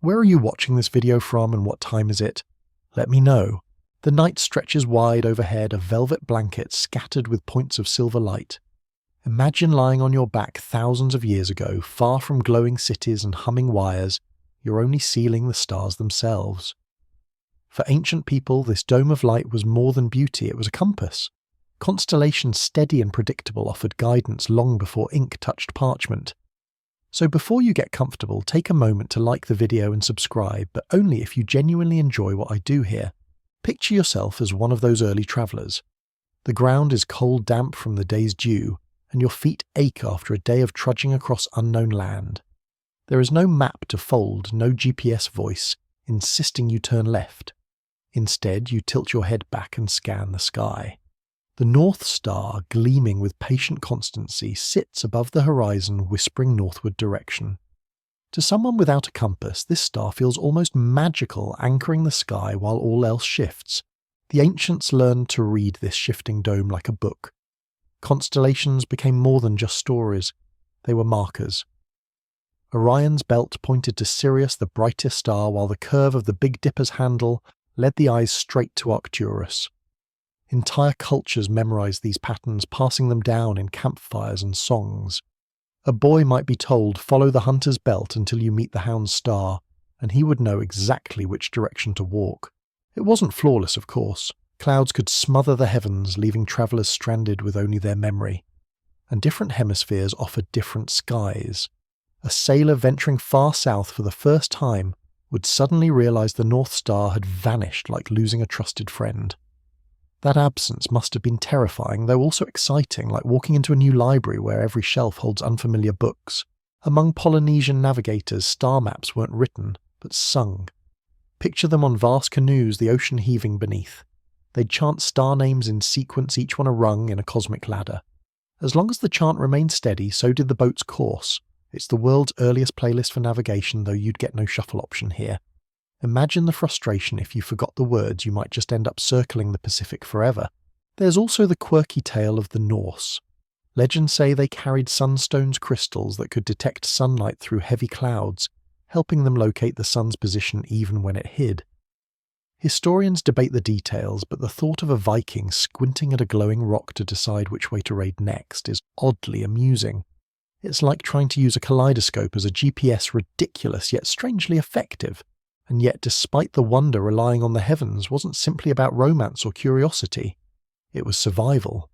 Where are you watching this video from and what time is it? Let me know. The night stretches wide overhead, a velvet blanket scattered with points of silver light. Imagine lying on your back thousands of years ago, far from glowing cities and humming wires. You're only sealing the stars themselves. For ancient people, this dome of light was more than beauty, it was a compass. Constellations steady and predictable offered guidance long before ink touched parchment. So before you get comfortable, take a moment to like the video and subscribe, but only if you genuinely enjoy what I do here. Picture yourself as one of those early travellers. The ground is cold damp from the day's dew, and your feet ache after a day of trudging across unknown land. There is no map to fold, no GPS voice, insisting you turn left. Instead, you tilt your head back and scan the sky. The North Star, gleaming with patient constancy, sits above the horizon, whispering northward direction. To someone without a compass, this star feels almost magical, anchoring the sky while all else shifts. The ancients learned to read this shifting dome like a book. Constellations became more than just stories. They were markers. Orion's belt pointed to Sirius, the brightest star, while the curve of the Big Dipper's handle led the eyes straight to Arcturus. Entire cultures memorized these patterns, passing them down in campfires and songs. A boy might be told, follow the hunter's belt until you meet the hound's star, and he would know exactly which direction to walk. It wasn't flawless, of course. Clouds could smother the heavens, leaving travellers stranded with only their memory. And different hemispheres offered different skies. A sailor venturing far south for the first time would suddenly realize the North Star had vanished like losing a trusted friend. That absence must have been terrifying, though also exciting, like walking into a new library where every shelf holds unfamiliar books. Among Polynesian navigators, star maps weren't written, but sung. Picture them on vast canoes, the ocean heaving beneath. They'd chant star names in sequence, each one a rung in a cosmic ladder. As long as the chant remained steady, so did the boat's course. It's the world's earliest playlist for navigation, though you'd get no shuffle option here. Imagine the frustration if you forgot the words, you might just end up circling the Pacific forever. There's also the quirky tale of the Norse. Legends say they carried sunstone's crystals that could detect sunlight through heavy clouds, helping them locate the sun's position even when it hid. Historians debate the details, but the thought of a Viking squinting at a glowing rock to decide which way to raid next is oddly amusing. It's like trying to use a kaleidoscope as a GPS, ridiculous yet strangely effective. And yet, despite the wonder, relying on the heavens wasn't simply about romance or curiosity. It was survival.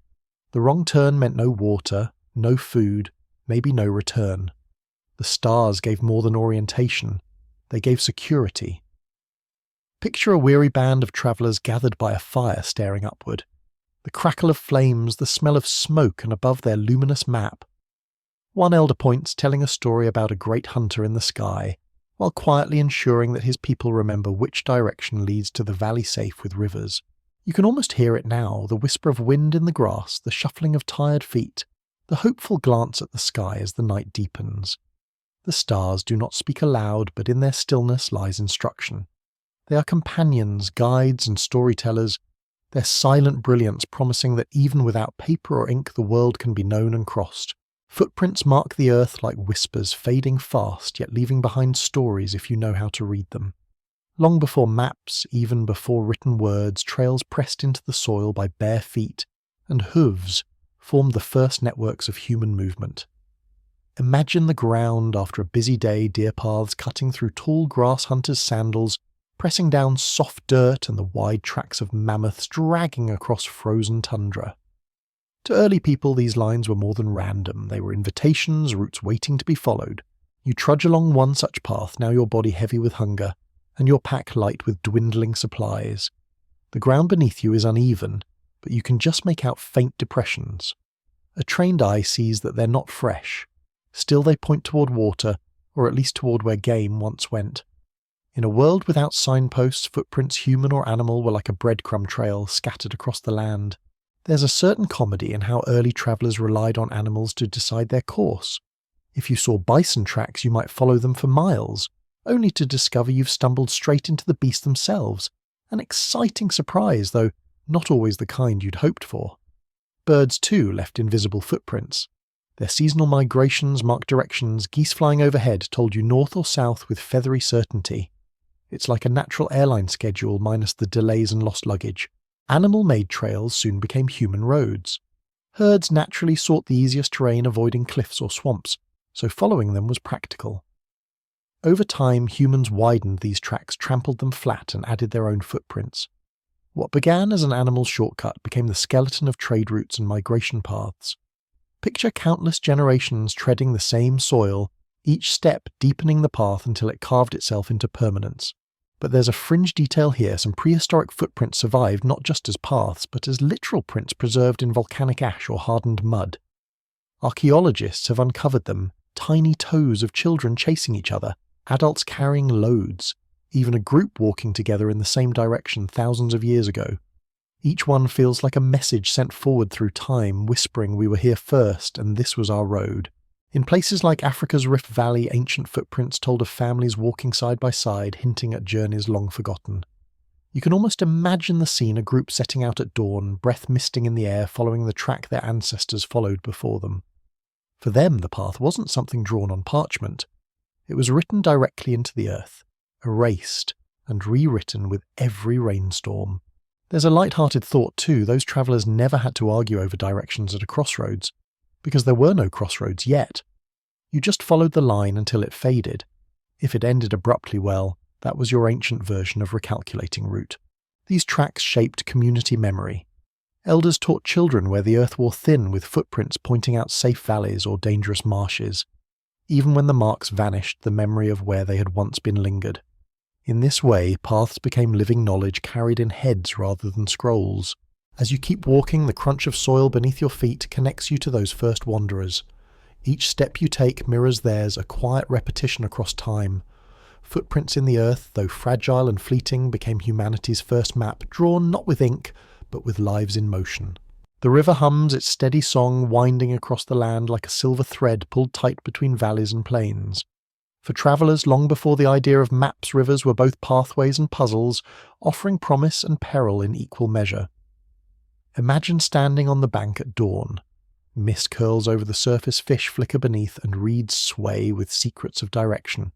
The wrong turn meant no water, no food, maybe no return. The stars gave more than orientation. They gave security. Picture a weary band of travellers gathered by a fire staring upward. The crackle of flames, the smell of smoke, and above their luminous map. One elder points, telling a story about a great hunter in the sky, while quietly ensuring that his people remember which direction leads to the valley safe with rivers. You can almost hear it now, the whisper of wind in the grass, the shuffling of tired feet, the hopeful glance at the sky as the night deepens. The stars do not speak aloud, but in their stillness lies instruction. They are companions, guides, and storytellers, their silent brilliance promising that even without paper or ink the world can be known and crossed. Footprints mark the earth like whispers, fading fast, yet leaving behind stories if you know how to read them. Long before maps, even before written words, trails pressed into the soil by bare feet and hooves formed the first networks of human movement. Imagine the ground after a busy day, deer paths cutting through tall grass hunters' sandals, pressing down soft dirt and the wide tracks of mammoths dragging across frozen tundra. To early people, these lines were more than random. They were invitations, routes waiting to be followed. You trudge along one such path, now your body heavy with hunger, and your pack light with dwindling supplies. The ground beneath you is uneven, but you can just make out faint depressions. A trained eye sees that they're not fresh. Still they point toward water, or at least toward where game once went. In a world without signposts, footprints, human or animal, were like a breadcrumb trail scattered across the land. There's a certain comedy in how early travellers relied on animals to decide their course. If you saw bison tracks, you might follow them for miles, only to discover you've stumbled straight into the beast themselves. An exciting surprise, though not always the kind you'd hoped for. Birds, too, left invisible footprints. Their seasonal migrations marked directions, geese flying overhead told you north or south with feathery certainty. It's like a natural airline schedule minus the delays and lost luggage. Animal-made trails soon became human roads. Herds naturally sought the easiest terrain, avoiding cliffs or swamps, so following them was practical. Over time, humans widened these tracks, trampled them flat, and added their own footprints. What began as an animal shortcut became the skeleton of trade routes and migration paths. Picture countless generations treading the same soil, each step deepening the path until it carved itself into permanence. But there's a fringe detail here. Some prehistoric footprints survived not just as paths, but as literal prints preserved in volcanic ash or hardened mud. Archaeologists have uncovered them, tiny toes of children chasing each other, adults carrying loads, even a group walking together in the same direction thousands of years ago. Each one feels like a message sent forward through time, whispering we were here first and this was our road. In places like Africa's Rift Valley, ancient footprints told of families walking side by side, hinting at journeys long forgotten. You can almost imagine the scene: a group setting out at dawn, breath misting in the air, following the track their ancestors followed before them. For them, the path wasn't something drawn on parchment. It was written directly into the earth, erased and rewritten with every rainstorm. There's a light-hearted thought too. Those travellers never had to argue over directions at a crossroads, because there were no crossroads yet. You just followed the line until it faded. If it ended abruptly, well, that was your ancient version of recalculating route. These tracks shaped community memory. Elders taught children where the earth wore thin, with footprints pointing out safe valleys or dangerous marshes. Even when the marks vanished, the memory of where they had once been lingered. In this way, paths became living knowledge carried in heads rather than scrolls. As you keep walking, the crunch of soil beneath your feet connects you to those first wanderers. Each step you take mirrors theirs, a quiet repetition across time. Footprints in the earth, though fragile and fleeting, became humanity's first map, drawn not with ink, but with lives in motion. The river hums its steady song, winding across the land like a silver thread pulled tight between valleys and plains. For travellers long before the idea of maps, rivers were both pathways and puzzles, offering promise and peril in equal measure. Imagine standing on the bank at dawn. Mist curls over the surface, fish flicker beneath, and reeds sway with secrets of direction.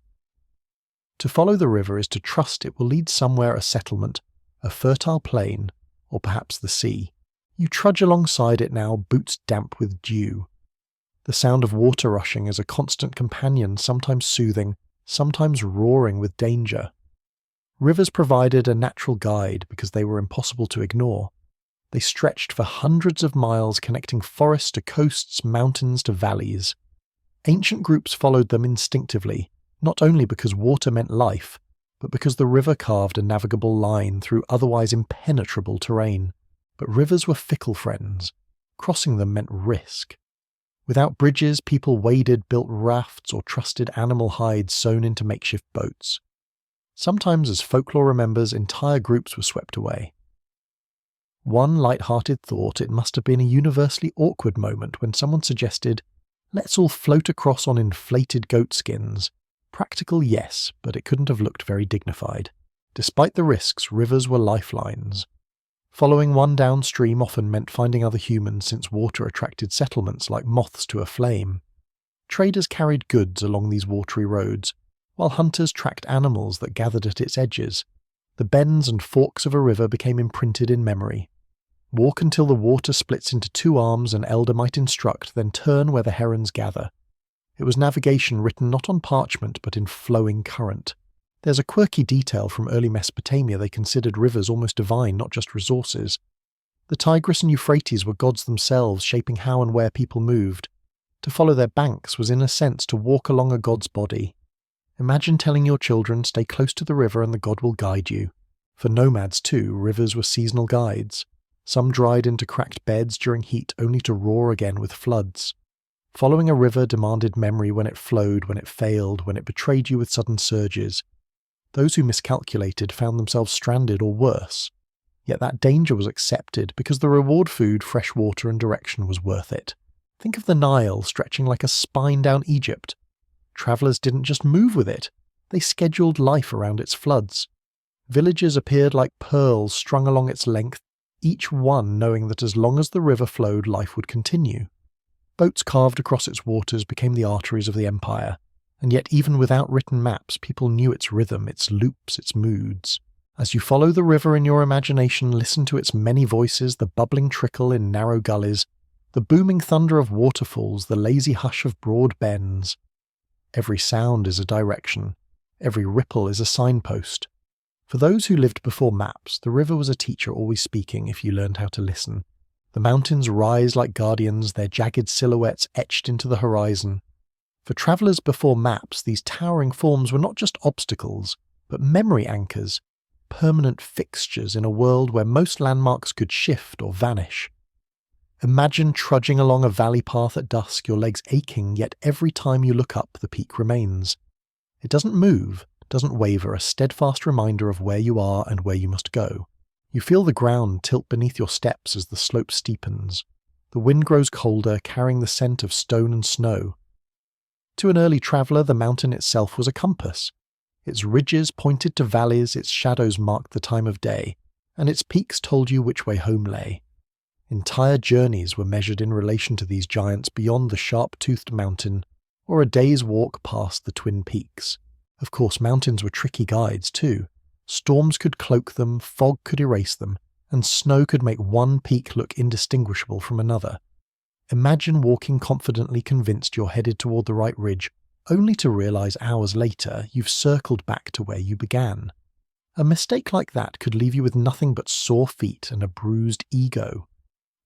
To follow the river is to trust it will lead somewhere: a settlement, a fertile plain, or perhaps the sea. You trudge alongside it now, boots damp with dew. The sound of water rushing is a constant companion, sometimes soothing, sometimes roaring with danger. Rivers provided a natural guide because they were impossible to ignore. They stretched for hundreds of miles, connecting forests to coasts, mountains to valleys. Ancient groups followed them instinctively, not only because water meant life, but because the river carved a navigable line through otherwise impenetrable terrain. But rivers were fickle friends. Crossing them meant risk. Without bridges, people waded, built rafts, or trusted animal hides sewn into makeshift boats. Sometimes, as folklore remembers, entire groups were swept away. One light-hearted thought: it must have been a universally awkward moment when someone suggested, "Let's all float across on inflated goatskins." Practical, yes, but it couldn't have looked very dignified. Despite the risks, rivers were lifelines. Following one downstream often meant finding other humans, since water attracted settlements like moths to a flame. Traders carried goods along these watery roads, while hunters tracked animals that gathered at its edges. The bends and forks of a river became imprinted in memory. Walk until the water splits into two arms, an elder might instruct, then turn where the herons gather. It was navigation written not on parchment but in flowing current. There's a quirky detail from early Mesopotamia: they considered rivers almost divine, not just resources. The Tigris and Euphrates were gods themselves, shaping how and where people moved. To follow their banks was in a sense to walk along a god's body. Imagine telling your children, stay close to the river and the god will guide you. For nomads too, rivers were seasonal guides. Some dried into cracked beds during heat, only to roar again with floods. Following a river demanded memory: when it flowed, when it failed, when it betrayed you with sudden surges. Those who miscalculated found themselves stranded or worse. Yet that danger was accepted because the reward: food, fresh water and direction was worth it. Think of the Nile stretching like a spine down Egypt. Travellers didn't just move with it, they scheduled life around its floods. Villages appeared like pearls strung along its length, each one knowing that as long as the river flowed, life would continue. Boats carved across its waters became the arteries of the empire, and yet even without written maps, people knew its rhythm, its loops, its moods. As you follow the river in your imagination, listen to its many voices, the bubbling trickle in narrow gullies, the booming thunder of waterfalls, the lazy hush of broad bends. Every sound is a direction. Every ripple is a signpost. For those who lived before maps, the river was a teacher always speaking if you learned how to listen. The mountains rise like guardians, their jagged silhouettes etched into the horizon. For travellers before maps, these towering forms were not just obstacles, but memory anchors, permanent fixtures in a world where most landmarks could shift or vanish. Imagine trudging along a valley path at dusk, your legs aching, yet every time you look up, the peak remains. It doesn't move, doesn't waver, a steadfast reminder of where you are and where you must go. You feel the ground tilt beneath your steps as the slope steepens. The wind grows colder, carrying the scent of stone and snow. To an early traveller, the mountain itself was a compass. Its ridges pointed to valleys, its shadows marked the time of day, and its peaks told you which way home lay. Entire journeys were measured in relation to these giants beyond the sharp-toothed mountain, or a day's walk past the twin peaks. Of course, mountains were tricky guides too. Storms could cloak them, fog could erase them, and snow could make one peak look indistinguishable from another. Imagine walking confidently convinced you're headed toward the right ridge, only to realize hours later you've circled back to where you began. A mistake like that could leave you with nothing but sore feet and a bruised ego.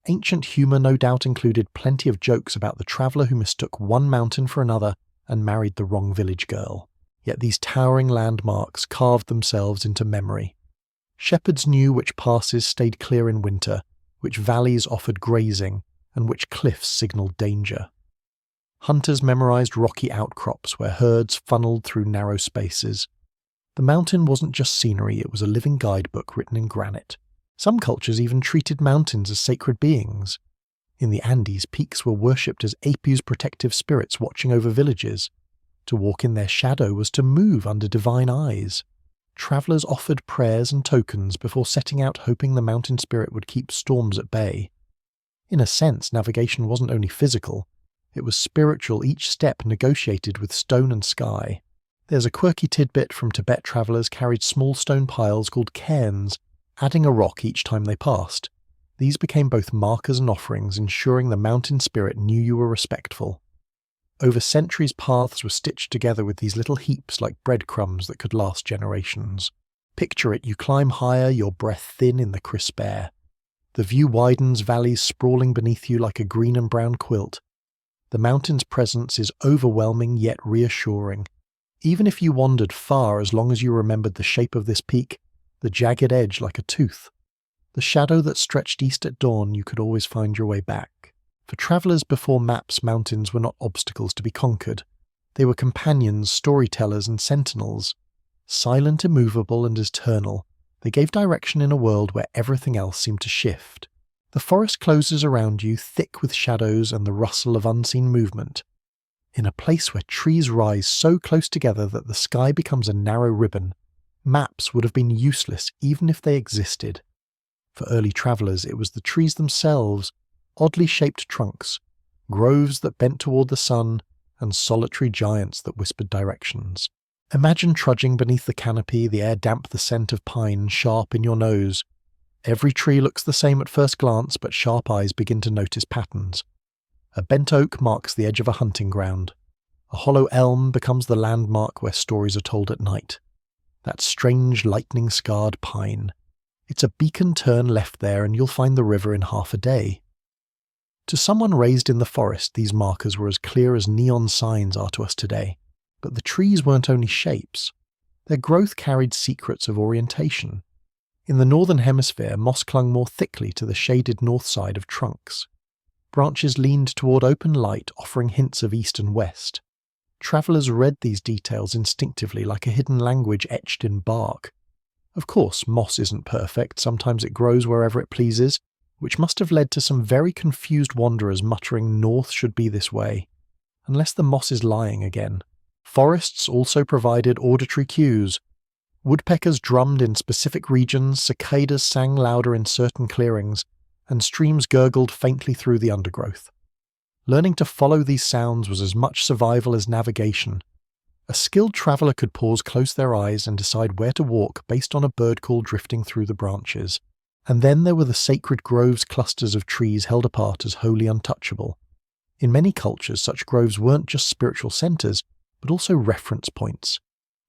Ancient humour no doubt included plenty of jokes about the traveller who mistook one mountain for another and married the wrong village girl. Yet these towering landmarks carved themselves into memory. Shepherds knew which passes stayed clear in winter, which valleys offered grazing, and which cliffs signalled danger. Hunters memorized rocky outcrops where herds funneled through narrow spaces. The mountain wasn't just scenery, it was a living guidebook written in granite. Some cultures even treated mountains as sacred beings. In the Andes, peaks were worshipped as Apu's protective spirits watching over villages. To walk in their shadow was to move under divine eyes. Travellers offered prayers and tokens before setting out, hoping the mountain spirit would keep storms at bay. In a sense, navigation wasn't only physical, it was spiritual, each step negotiated with stone and sky. There's a quirky tidbit from Tibet travellers carried small stone piles called cairns, adding a rock each time they passed. These became both markers and offerings, ensuring the mountain spirit knew you were respectful. Over centuries, paths were stitched together with these little heaps like breadcrumbs that could last generations. Picture it, you climb higher, your breath thin in the crisp air. The view widens, valleys sprawling beneath you like a green and brown quilt. The mountain's presence is overwhelming yet reassuring. Even if you wandered far, as long as you remembered the shape of this peak, the jagged edge like a tooth, the shadow that stretched east at dawn, you could always find your way back. For travellers before maps, mountains were not obstacles to be conquered. They were companions, storytellers, and sentinels. Silent, immovable, and eternal, they gave direction in a world where everything else seemed to shift. The forest closes around you, thick with shadows and the rustle of unseen movement. In a place where trees rise so close together that the sky becomes a narrow ribbon, maps would have been useless even if they existed. For early travellers, it was the trees themselves, oddly shaped trunks, groves that bent toward the sun, and solitary giants that whispered directions. Imagine trudging beneath the canopy, the air damp, the scent of pine sharp in your nose. Every tree looks the same at first glance, but sharp eyes begin to notice patterns. A bent oak marks the edge of a hunting ground. A hollow elm becomes the landmark where stories are told at night. That strange lightning-scarred pine. It's a beacon turn left there and you'll find the river in half a day. To someone raised in the forest, these markers were as clear as neon signs are to us today. But the trees weren't only shapes. Their growth carried secrets of orientation. In the northern hemisphere, moss clung more thickly to the shaded north side of trunks. Branches leaned toward open light, offering hints of east and west. Travellers read these details instinctively like a hidden language etched in bark. Of course, moss isn't perfect, sometimes it grows wherever it pleases, which must have led to some very confused wanderers muttering north should be this way. Unless the moss is lying again. Forests also provided auditory cues. Woodpeckers drummed in specific regions, cicadas sang louder in certain clearings, and streams gurgled faintly through the undergrowth. Learning to follow these sounds was as much survival as navigation. A skilled traveller could pause, close their eyes, and decide where to walk based on a bird call drifting through the branches. And then there were the sacred groves, clusters of trees held apart as wholly untouchable. In many cultures, such groves weren't just spiritual centres, but also reference points.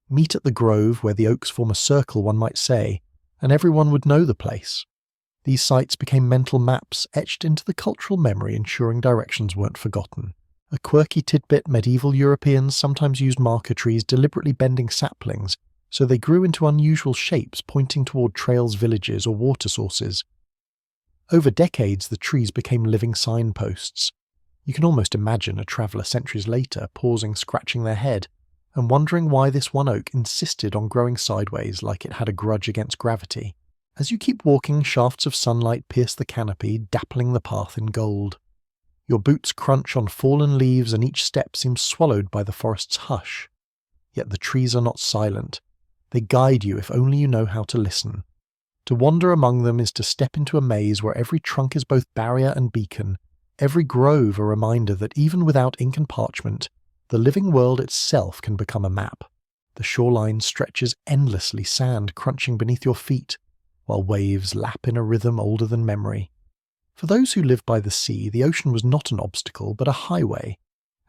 Meet at the grove where the oaks form a circle, one might say, and everyone would know the place. These sites became mental maps etched into the cultural memory, ensuring directions weren't forgotten. A quirky tidbit: medieval Europeans sometimes used marker trees, deliberately bending saplings, so they grew into unusual shapes, pointing toward trails, villages, or water sources. Over decades, the trees became living signposts. You can almost imagine a traveller centuries later pausing, scratching their head, and wondering why this one oak insisted on growing sideways like it had a grudge against gravity. As you keep walking, shafts of sunlight pierce the canopy, dappling the path in gold. Your boots crunch on fallen leaves, and each step seems swallowed by the forest's hush. Yet the trees are not silent. They guide you if only you know how to listen. To wander among them is to step into a maze where every trunk is both barrier and beacon, every grove a reminder that even without ink and parchment, the living world itself can become a map. The shoreline stretches endlessly, sand crunching beneath your feet, while waves lap in a rhythm older than memory. For those who lived by the sea, the ocean was not an obstacle but a highway,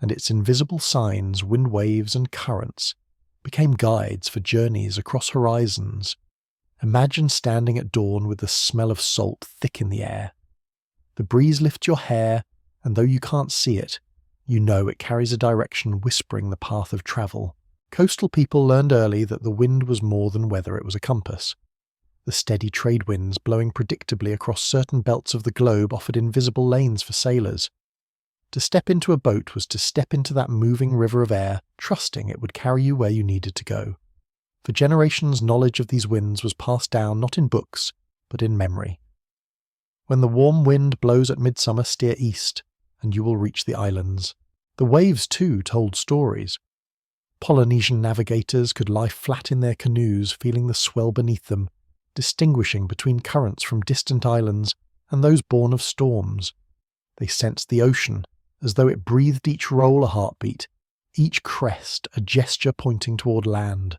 and its invisible signs, wind waves and currents, became guides for journeys across horizons. Imagine standing at dawn with the smell of salt thick in the air. The breeze lifts your hair, and though you can't see it, you know it carries a direction whispering the path of travel. Coastal people learned early that the wind was more than weather, it was a compass. The steady trade winds blowing predictably across certain belts of the globe offered invisible lanes for sailors. To step into a boat was to step into that moving river of air, trusting it would carry you where you needed to go. For generations, knowledge of these winds was passed down not in books, but in memory. When the warm wind blows at midsummer, steer east, and you will reach the islands. The waves, too, told stories. Polynesian navigators could lie flat in their canoes, feeling the swell beneath them, distinguishing between currents from distant islands and those born of storms. They sensed the ocean, as though it breathed each roll a heartbeat, each crest a gesture pointing toward land.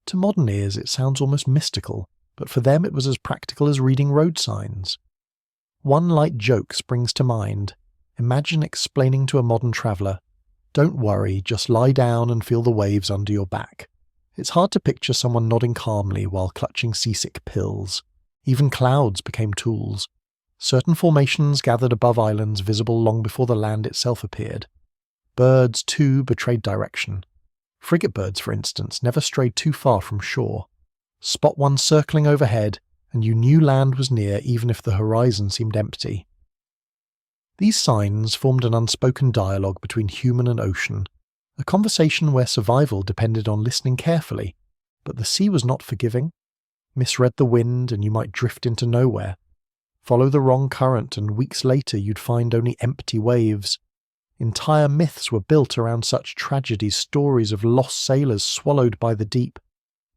To modern ears it sounds almost mystical, but for them it was as practical as reading road signs. One light joke springs to mind. Imagine explaining to a modern traveller, "Don't worry, just lie down and feel the waves under your back." It's hard to picture someone nodding calmly while clutching seasick pills. Even clouds became tools. Certain formations gathered above islands visible long before the land itself appeared. Birds, too, betrayed direction. Frigate birds, for instance, never strayed too far from shore. Spot one circling overhead, and you knew land was near even if the horizon seemed empty. These signs formed an unspoken dialogue between human and ocean, a conversation where survival depended on listening carefully, but the sea was not forgiving. Misread the wind and you might drift into nowhere. Follow the wrong current and weeks later you'd find only empty waves. Entire myths were built around such tragedies, stories of lost sailors swallowed by the deep.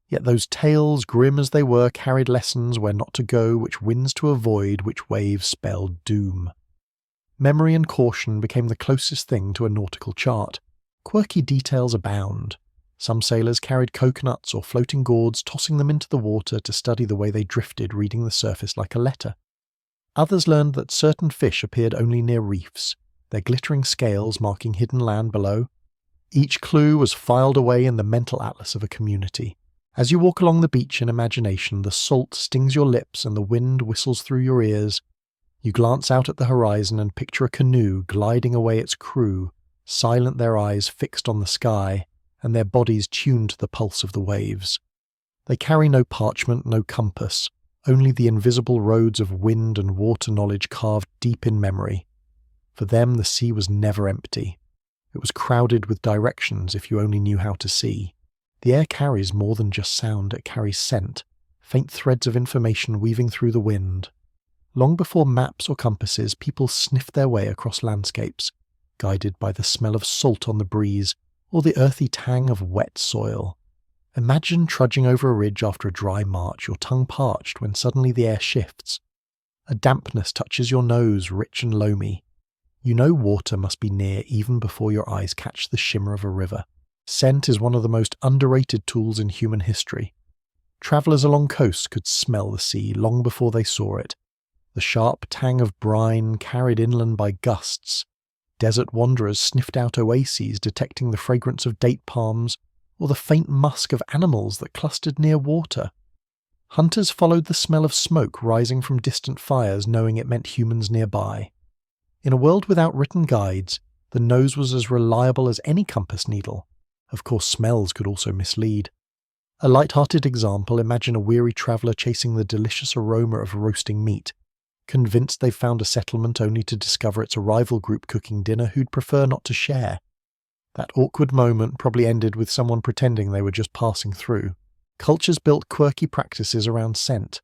Yet those tales, grim as they were, carried lessons where not to go, which winds to avoid, which waves spelled doom. Memory and caution became the closest thing to a nautical chart. Quirky details abound. Some sailors carried coconuts or floating gourds, tossing them into the water to study the way they drifted, reading the surface like a letter. Others learned that certain fish appeared only near reefs, their glittering scales marking hidden land below. Each clue was filed away in the mental atlas of a community. As you walk along the beach in imagination, the salt stings your lips and the wind whistles through your ears. You glance out at the horizon and picture a canoe gliding away its crew, silent, their eyes fixed on the sky, and their bodies tuned to the pulse of the waves. They carry no parchment, no compass, only the invisible roads of wind and water knowledge carved deep in memory. For them the sea was never empty. It was crowded with directions if you only knew how to see. The air carries more than just sound, it carries scent, faint threads of information weaving through the wind. Long before maps or compasses, people sniffed their way across landscapes, guided by the smell of salt on the breeze or the earthy tang of wet soil. Imagine trudging over a ridge after a dry march, your tongue parched when suddenly the air shifts. A dampness touches your nose, rich and loamy. You know water must be near even before your eyes catch the shimmer of a river. Scent is one of the most underrated tools in human history. Travellers along coasts could smell the sea long before they saw it. The sharp tang of brine carried inland by gusts. Desert wanderers sniffed out oases, detecting the fragrance of date palms or the faint musk of animals that clustered near water. Hunters followed the smell of smoke rising from distant fires, knowing it meant humans nearby. In a world without written guides, the nose was as reliable as any compass needle. Of course, smells could also mislead. A light-hearted example, imagine a weary traveller chasing the delicious aroma of roasting meat, convinced they've found a settlement only to discover it's a rival group cooking dinner who'd prefer not to share. That awkward moment probably ended with someone pretending they were just passing through. Cultures built quirky practices around scent.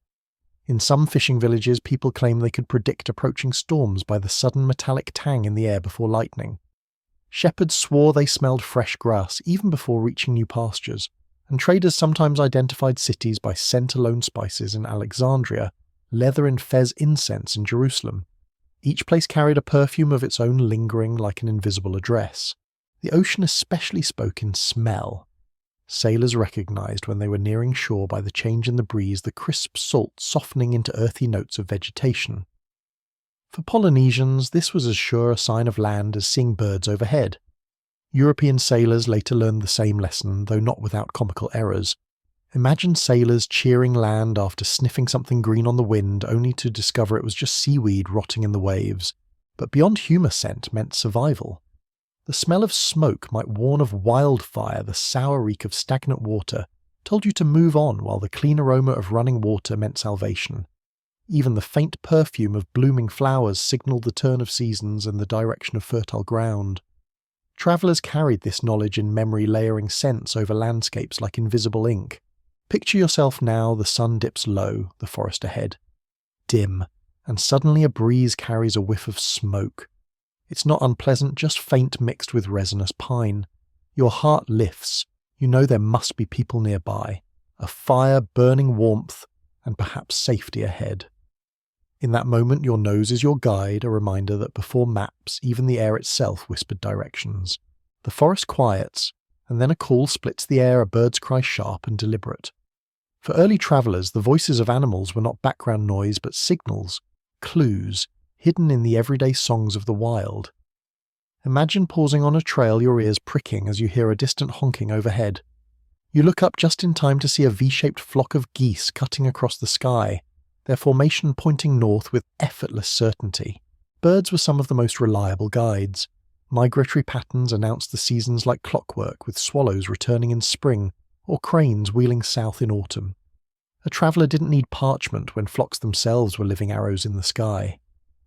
In some fishing villages, people claim they could predict approaching storms by the sudden metallic tang in the air before lightning. Shepherds swore they smelled fresh grass even before reaching new pastures, and traders sometimes identified cities by scent-alone spices in Alexandria, leather and fez incense in Jerusalem. Each place carried a perfume of its own, lingering like an invisible address. The ocean especially spoke in smell. Sailors recognized when they were nearing shore by the change in the breeze, the crisp salt softening into earthy notes of vegetation. For Polynesians, this was as sure a sign of land as seeing birds overhead. European sailors later learned the same lesson, though not without comical errors. Imagine sailors cheering land after sniffing something green on the wind, only to discover it was just seaweed rotting in the waves. But beyond humour, scent meant survival. The smell of smoke might warn of wildfire, the sour reek of stagnant water told you to move on, while the clean aroma of running water meant salvation. Even the faint perfume of blooming flowers signalled the turn of seasons and the direction of fertile ground. Travellers carried this knowledge in memory, layering scents over landscapes like invisible ink. Picture yourself now, the sun dips low, the forest ahead. Dim, and suddenly a breeze carries a whiff of smoke. It's not unpleasant, just faint mixed with resinous pine. Your heart lifts. You know there must be people nearby. A fire, burning warmth, and perhaps safety ahead. In that moment, your nose is your guide, a reminder that before maps, even the air itself whispered directions. The forest quiets, and then a call splits the air, a bird's cry sharp and deliberate. For early travellers, the voices of animals were not background noise but signals, clues, hidden in the everyday songs of the wild. Imagine pausing on a trail, your ears pricking as you hear a distant honking overhead. You look up just in time to see a V-shaped flock of geese cutting across the sky, their formation pointing north with effortless certainty. Birds were some of the most reliable guides. Migratory patterns announced the seasons like clockwork, with swallows returning in spring or cranes wheeling south in autumn. A traveller didn't need parchment when flocks themselves were living arrows in the sky.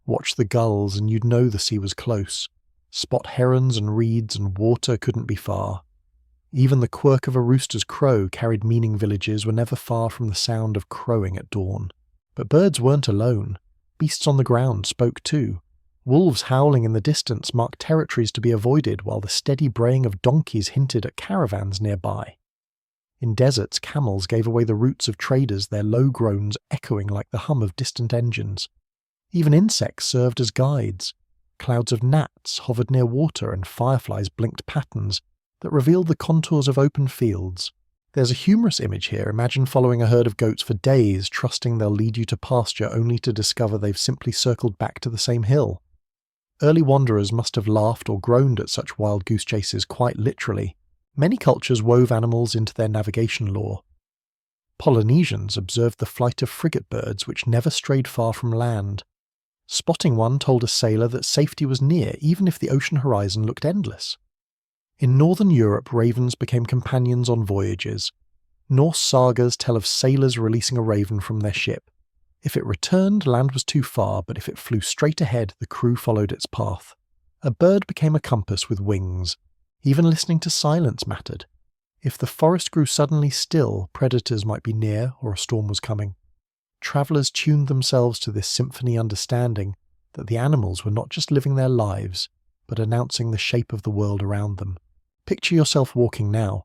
Watch the gulls and you'd know the sea was close. Spot herons and reeds and water couldn't be far. Even the quirk of a rooster's crow carried meaning. Villages were never far from the sound of crowing at dawn. But birds weren't alone. Beasts on the ground spoke too. Wolves howling in the distance marked territories to be avoided, while the steady braying of donkeys hinted at caravans nearby. In deserts, camels gave away the routes of traders, their low groans echoing like the hum of distant engines. Even insects served as guides. Clouds of gnats hovered near water, and fireflies blinked patterns that revealed the contours of open fields. There's a humorous image here. Imagine following a herd of goats for days, trusting they'll lead you to pasture only to discover they've simply circled back to the same hill. Early wanderers must have laughed or groaned at such wild goose chases, quite literally. Many cultures wove animals into their navigation lore. Polynesians observed the flight of frigate birds which never strayed far from land. Spotting one told a sailor that safety was near, even if the ocean horizon looked endless. In northern Europe, ravens became companions on voyages. Norse sagas tell of sailors releasing a raven from their ship. If it returned, land was too far, but if it flew straight ahead, the crew followed its path. A bird became a compass with wings. Even listening to silence mattered. If the forest grew suddenly still, predators might be near or a storm was coming. Travellers tuned themselves to this symphony, understanding that the animals were not just living their lives, but announcing the shape of the world around them. Picture yourself walking now.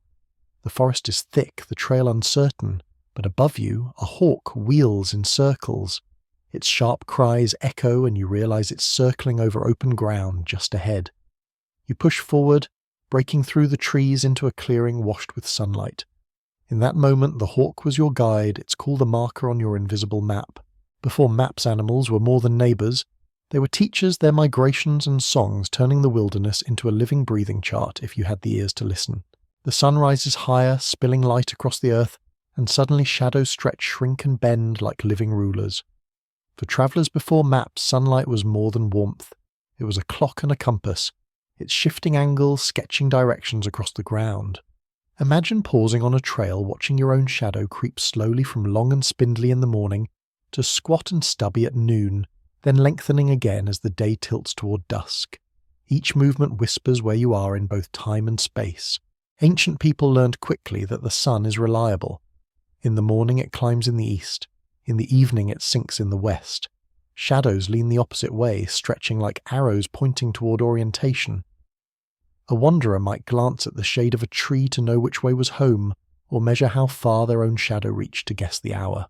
The forest is thick, the trail uncertain, but above you, a hawk wheels in circles. Its sharp cries echo and you realize it's circling over open ground just ahead. You push forward, breaking through the trees into a clearing washed with sunlight. In that moment, the hawk was your guide, its call the marker on your invisible map. Before maps, animals were more than neighbours. They were teachers, their migrations and songs turning the wilderness into a living breathing chart if you had the ears to listen. The sun rises higher, spilling light across the earth, and suddenly shadows stretch, shrink and bend like living rulers. For travellers before maps, sunlight was more than warmth. It was a clock and a compass, its shifting angles sketching directions across the ground. Imagine pausing on a trail, watching your own shadow creep slowly from long and spindly in the morning to squat and stubby at noon, then lengthening again as the day tilts toward dusk. Each movement whispers where you are in both time and space. Ancient people learned quickly that the sun is reliable. In the morning it climbs in the east. In the evening it sinks in the west. Shadows lean the opposite way, stretching like arrows pointing toward orientation. A wanderer might glance at the shade of a tree to know which way was home, or measure how far their own shadow reached to guess the hour.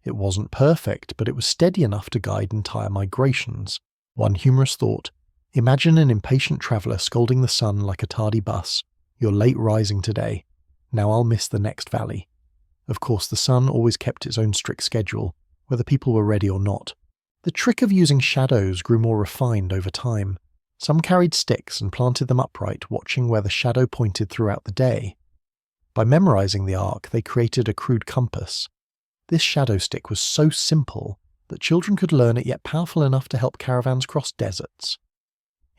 It wasn't perfect, but it was steady enough to guide entire migrations. One humorous thought: imagine an impatient traveller scolding the sun like a tardy bus. "You're late rising today. Now I'll miss the next valley." Of course, the sun always kept its own strict schedule, whether people were ready or not. The trick of using shadows grew more refined over time. Some carried sticks and planted them upright, watching where the shadow pointed throughout the day. By memorizing the arc, they created a crude compass. This shadow stick was so simple that children could learn it, yet powerful enough to help caravans cross deserts.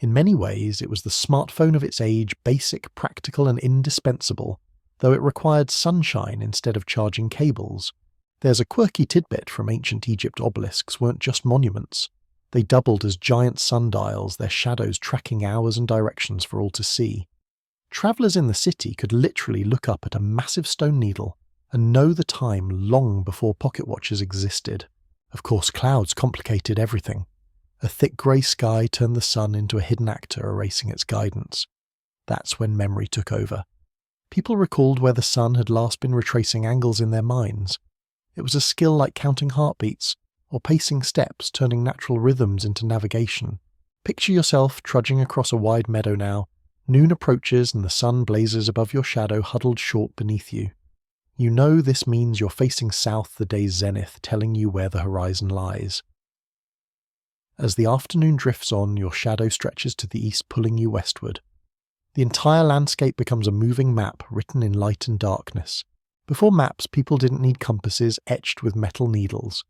In many ways, it was the smartphone of its age, basic, practical and indispensable, though it required sunshine instead of charging cables. There's a quirky tidbit from ancient Egypt: obelisks weren't just monuments. They doubled as giant sundials, their shadows tracking hours and directions for all to see. Travellers in the city could literally look up at a massive stone needle and know the time long before pocket watches existed. Of course, clouds complicated everything. A thick grey sky turned the sun into a hidden actor erasing its guidance. That's when memory took over. People recalled where the sun had last been, retracing angles in their minds. It was a skill like counting heartbeats, or pacing steps, turning natural rhythms into navigation. Picture yourself trudging across a wide meadow now. Noon approaches and the sun blazes above your shadow huddled short beneath you. You know this means you're facing south, the day's zenith, telling you where the horizon lies. As the afternoon drifts on, your shadow stretches to the east, pulling you westward. The entire landscape becomes a moving map written in light and darkness. Before maps, people didn't need compasses etched with metal needles.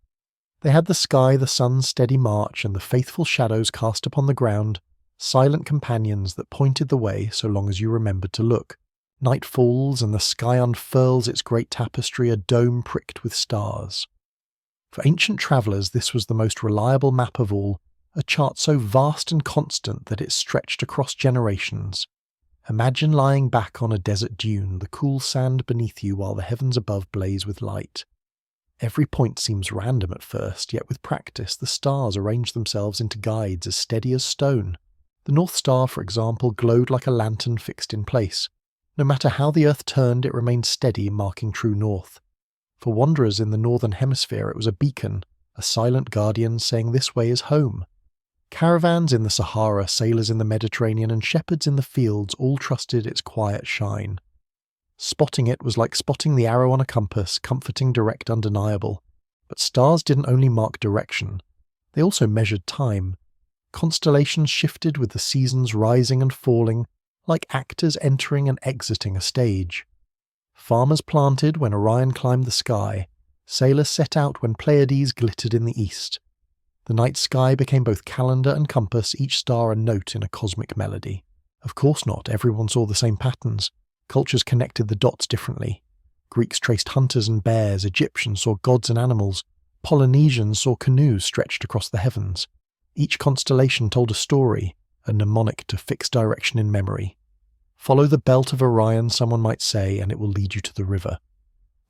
They had the sky, the sun's steady march, and the faithful shadows cast upon the ground, silent companions that pointed the way so long as you remembered to look. Night falls and the sky unfurls its great tapestry, a dome pricked with stars. For ancient travellers, this was the most reliable map of all, a chart so vast and constant that it stretched across generations. Imagine lying back on a desert dune, the cool sand beneath you while the heavens above blaze with light. Every point seems random at first, yet with practice the stars arrange themselves into guides as steady as stone. The North Star, for example, glowed like a lantern fixed in place. No matter how the earth turned, it remained steady, marking true north. For wanderers in the northern hemisphere, it was a beacon, a silent guardian saying this way is home. Caravans in the Sahara, sailors in the Mediterranean, and shepherds in the fields all trusted its quiet shine. Spotting it was like spotting the arrow on a compass, comforting, direct, undeniable. But stars didn't only mark direction. They also measured time. Constellations shifted with the seasons rising and falling, like actors entering and exiting a stage. Farmers planted when Orion climbed the sky. Sailors set out when Pleiades glittered in the east. The night sky became both calendar and compass, each star a note in a cosmic melody. Of course not, everyone saw the same patterns. Cultures connected the dots differently. Greeks traced hunters and bears, Egyptians saw gods and animals, Polynesians saw canoes stretched across the heavens. Each constellation told a story, a mnemonic to fix direction in memory. Follow the belt of Orion, someone might say, and it will lead you to the river.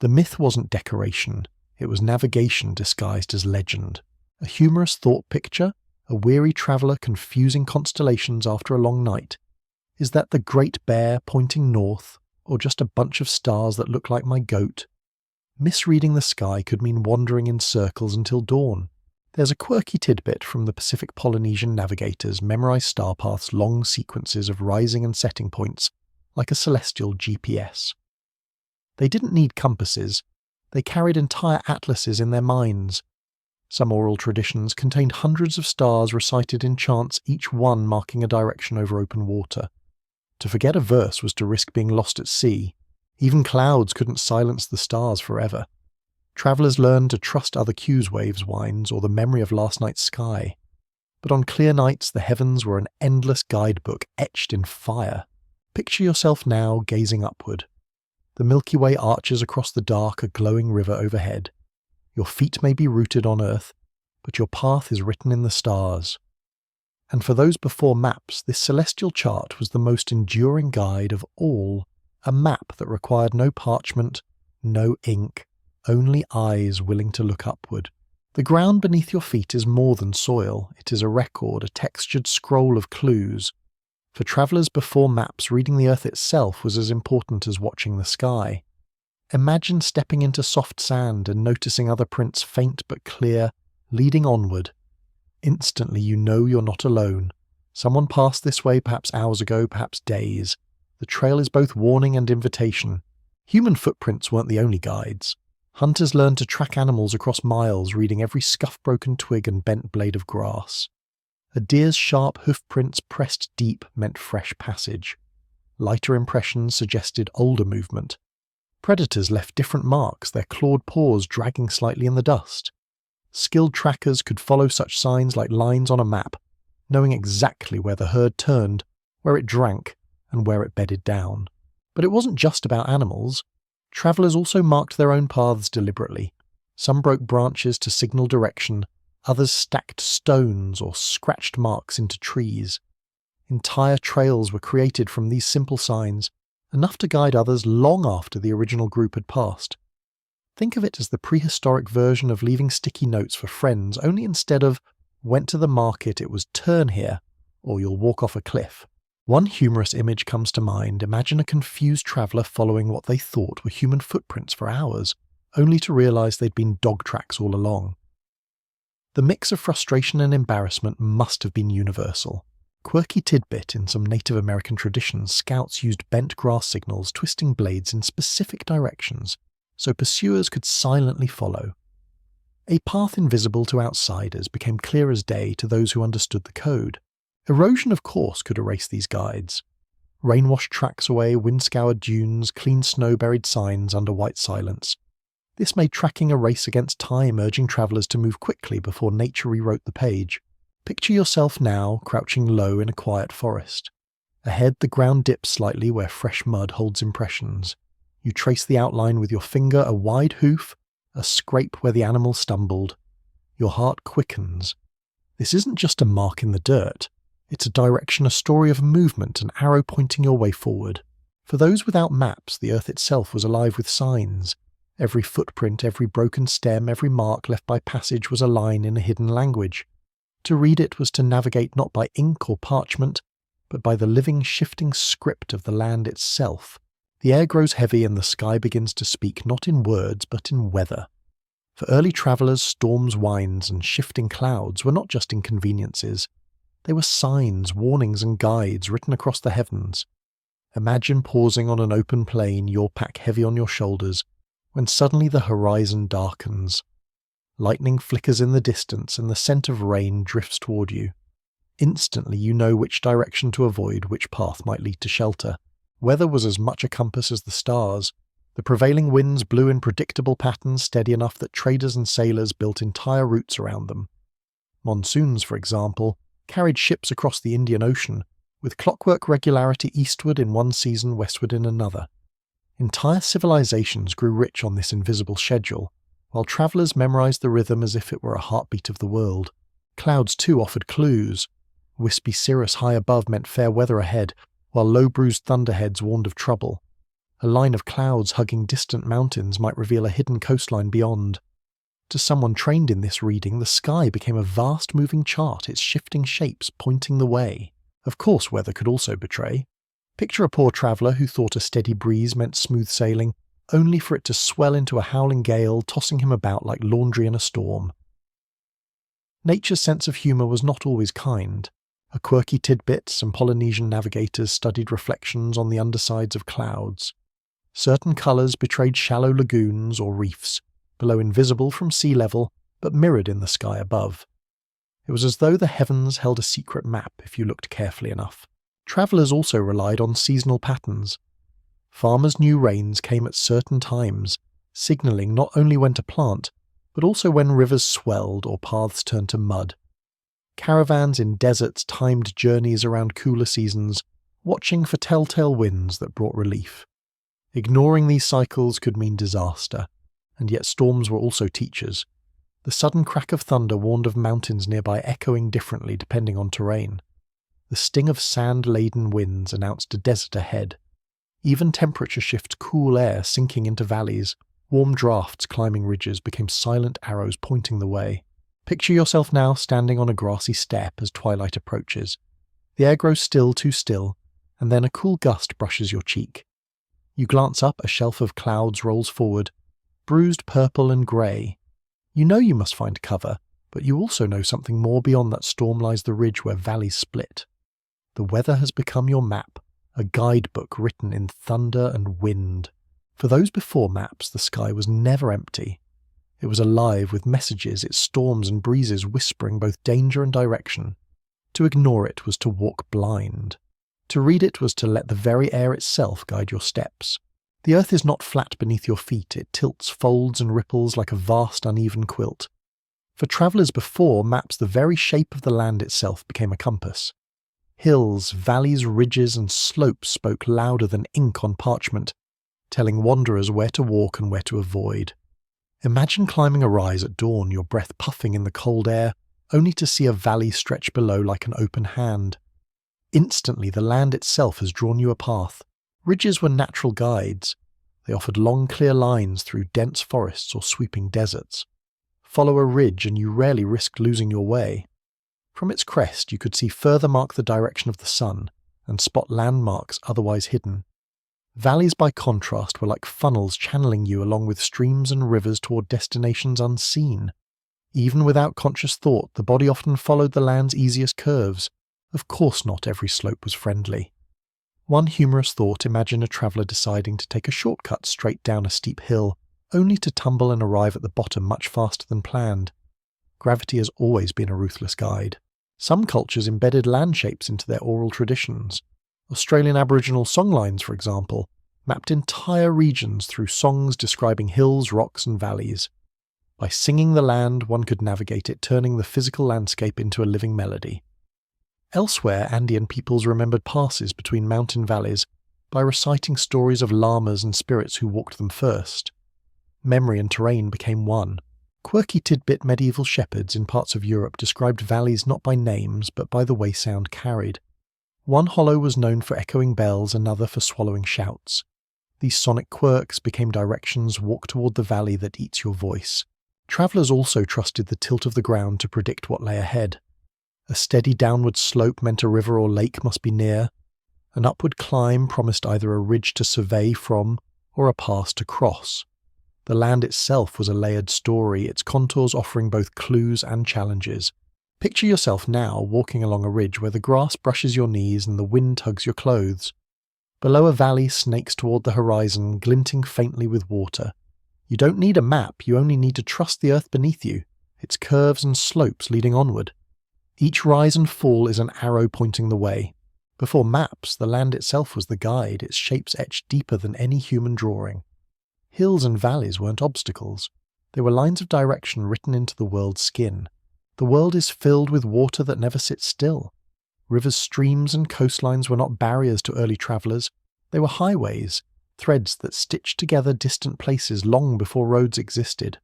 The myth wasn't decoration, it was navigation disguised as legend. A humorous thought picture, a weary traveller confusing constellations after a long night. Is that the Great Bear pointing north, or just a bunch of stars that look like my goat? Misreading the sky could mean wandering in circles until dawn. There's a quirky tidbit from the Pacific Polynesian navigators memorize star paths' long sequences of rising and setting points like a celestial GPS. They didn't need compasses, they carried entire atlases in their minds. Some oral traditions contained hundreds of stars recited in chants, each one marking a direction over open water. To forget a verse was to risk being lost at sea. Even clouds couldn't silence the stars forever. Travellers learned to trust other cues waves winds or the memory of last night's sky. But on clear nights the heavens were an endless guidebook etched in fire. Picture yourself now gazing upward. The Milky Way arches across the dark, a glowing river overhead. Your feet may be rooted on earth, but your path is written in the stars. And for those before maps, this celestial chart was the most enduring guide of all, a map that required no parchment, no ink, only eyes willing to look upward. The ground beneath your feet is more than soil, it is a record, a textured scroll of clues. For travellers before maps, reading the earth itself was as important as watching the sky. Imagine stepping into soft sand and noticing other prints faint but clear, leading onward. Instantly you know you're not alone. Someone passed this way perhaps hours ago, perhaps days. The trail is both warning and invitation. Human footprints weren't the only guides. Hunters learned to track animals across miles, reading every scuff-broken twig and bent blade of grass. A deer's sharp hoofprints pressed deep meant fresh passage. Lighter impressions suggested older movement. Predators left different marks, their clawed paws dragging slightly in the dust. Skilled trackers could follow such signs like lines on a map, knowing exactly where the herd turned, where it drank, and where it bedded down. But it wasn't just about animals. Travellers also marked their own paths deliberately. Some broke branches to signal direction, others stacked stones or scratched marks into trees. Entire trails were created from these simple signs, enough to guide others long after the original group had passed. Think of it as the prehistoric version of leaving sticky notes for friends, only instead of "went to the market, it was turn here," or "you'll walk off a cliff." One humorous image comes to mind. Imagine a confused traveller following what they thought were human footprints for hours, only to realise they'd been dog tracks all along. The mix of frustration and embarrassment must have been universal. Quirky tidbit: in some Native American traditions, scouts used bent grass signals, twisting blades in specific directions, so pursuers could silently follow. A path invisible to outsiders became clear as day to those who understood the code. Erosion, of course, could erase these guides. Rain-washed tracks away, wind-scoured dunes, clean snow-buried signs under white silence. This made tracking a race against time, urging travellers to move quickly before nature rewrote the page. Picture yourself now, crouching low in a quiet forest. Ahead, the ground dips slightly where fresh mud holds impressions. You trace the outline with your finger, a wide hoof, a scrape where the animal stumbled. Your heart quickens. This isn't just a mark in the dirt. It's a direction, a story of movement, an arrow pointing your way forward. For those without maps, the earth itself was alive with signs. Every footprint, every broken stem, every mark left by passage was a line in a hidden language. To read it was to navigate not by ink or parchment, but by the living, shifting script of the land itself. The air grows heavy and the sky begins to speak not in words but in weather. For early travellers, storms, winds, and shifting clouds were not just inconveniences. They were signs, warnings, and guides written across the heavens. Imagine pausing on an open plain, your pack heavy on your shoulders, when suddenly the horizon darkens. Lightning flickers in the distance and the scent of rain drifts toward you. Instantly you know which direction to avoid, which path might lead to shelter. Weather was as much a compass as the stars. The prevailing winds blew in predictable patterns, steady enough that traders and sailors built entire routes around them. Monsoons, for example, carried ships across the Indian Ocean, with clockwork regularity eastward in one season, westward in another. Entire civilizations grew rich on this invisible schedule, while travellers memorized the rhythm as if it were a heartbeat of the world. Clouds, too, offered clues. Wispy cirrus high above meant fair weather ahead, while low-bruised thunderheads warned of trouble. A line of clouds hugging distant mountains might reveal a hidden coastline beyond. To someone trained in this reading, the sky became a vast moving chart, its shifting shapes pointing the way. Of course, weather could also betray. Picture a poor traveller who thought a steady breeze meant smooth sailing, only for it to swell into a howling gale, tossing him about like laundry in a storm. Nature's sense of humour was not always kind. A quirky tidbit, some Polynesian navigators studied reflections on the undersides of clouds. Certain colours betrayed shallow lagoons or reefs, below invisible from sea level, but mirrored in the sky above. It was as though the heavens held a secret map if you looked carefully enough. Travellers also relied on seasonal patterns. Farmers knew rains came at certain times, signalling not only when to plant, but also when rivers swelled or paths turned to mud. Caravans in deserts timed journeys around cooler seasons, watching for telltale winds that brought relief. Ignoring these cycles could mean disaster, and yet storms were also teachers. The sudden crack of thunder warned of mountains nearby echoing differently depending on terrain. The sting of sand-laden winds announced a desert ahead. Even temperature shifts cool air sinking into valleys. Warm drafts climbing ridges became silent arrows pointing the way. Picture yourself now standing on a grassy steppe as twilight approaches. The air grows still, too still, and then a cool gust brushes your cheek. You glance up, a shelf of clouds rolls forward, bruised purple and grey. You know you must find cover, but you also know something more. Beyond that storm lies the ridge where valleys split. The weather has become your map, a guidebook written in thunder and wind. For those before maps, the sky was never empty. It was alive with messages, its storms and breezes whispering both danger and direction. To ignore it was to walk blind. To read it was to let the very air itself guide your steps. The earth is not flat beneath your feet, it tilts, folds and ripples like a vast uneven quilt. For travellers before maps, the very shape of the land itself became a compass. Hills, valleys, ridges and slopes spoke louder than ink on parchment, telling wanderers where to walk and where to avoid. Imagine climbing a rise at dawn, your breath puffing in the cold air, only to see a valley stretch below like an open hand. Instantly the land itself has drawn you a path. Ridges were natural guides. They offered long clear lines through dense forests or sweeping deserts. Follow a ridge and you rarely risked losing your way. From its crest you could see further mark the direction of the sun and spot landmarks otherwise hidden. Valleys by contrast were like funnels channeling you along with streams and rivers toward destinations unseen. Even without conscious thought, the body often followed the land's easiest curves. Of course not every slope was friendly. One humorous thought: imagine a traveller deciding to take a shortcut straight down a steep hill, only to tumble and arrive at the bottom much faster than planned. Gravity has always been a ruthless guide. Some cultures embedded land shapes into their oral traditions. Australian Aboriginal songlines, for example, mapped entire regions through songs describing hills, rocks and valleys. By singing the land, one could navigate it, turning the physical landscape into a living melody. Elsewhere, Andean peoples remembered passes between mountain valleys by reciting stories of lamas and spirits who walked them first. Memory and terrain became one. Quirky tidbit: medieval shepherds in parts of Europe described valleys not by names but by the way sound carried. One hollow was known for echoing bells, another for swallowing shouts. These sonic quirks became directions: walk toward the valley that eats your voice. Travellers also trusted the tilt of the ground to predict what lay ahead. A steady downward slope meant a river or lake must be near. An upward climb promised either a ridge to survey from or a pass to cross. The land itself was a layered story, its contours offering both clues and challenges. Picture yourself now walking along a ridge where the grass brushes your knees and the wind tugs your clothes. Below, a valley snakes toward the horizon, glinting faintly with water. You don't need a map, you only need to trust the earth beneath you, its curves and slopes leading onward. Each rise and fall is an arrow pointing the way. Before maps, the land itself was the guide, its shapes etched deeper than any human drawing. Hills and valleys weren't obstacles. They were lines of direction written into the world's skin. The world is filled with water that never sits still. Rivers, streams and coastlines were not barriers to early travellers. They were highways, threads that stitched together distant places long before roads existed.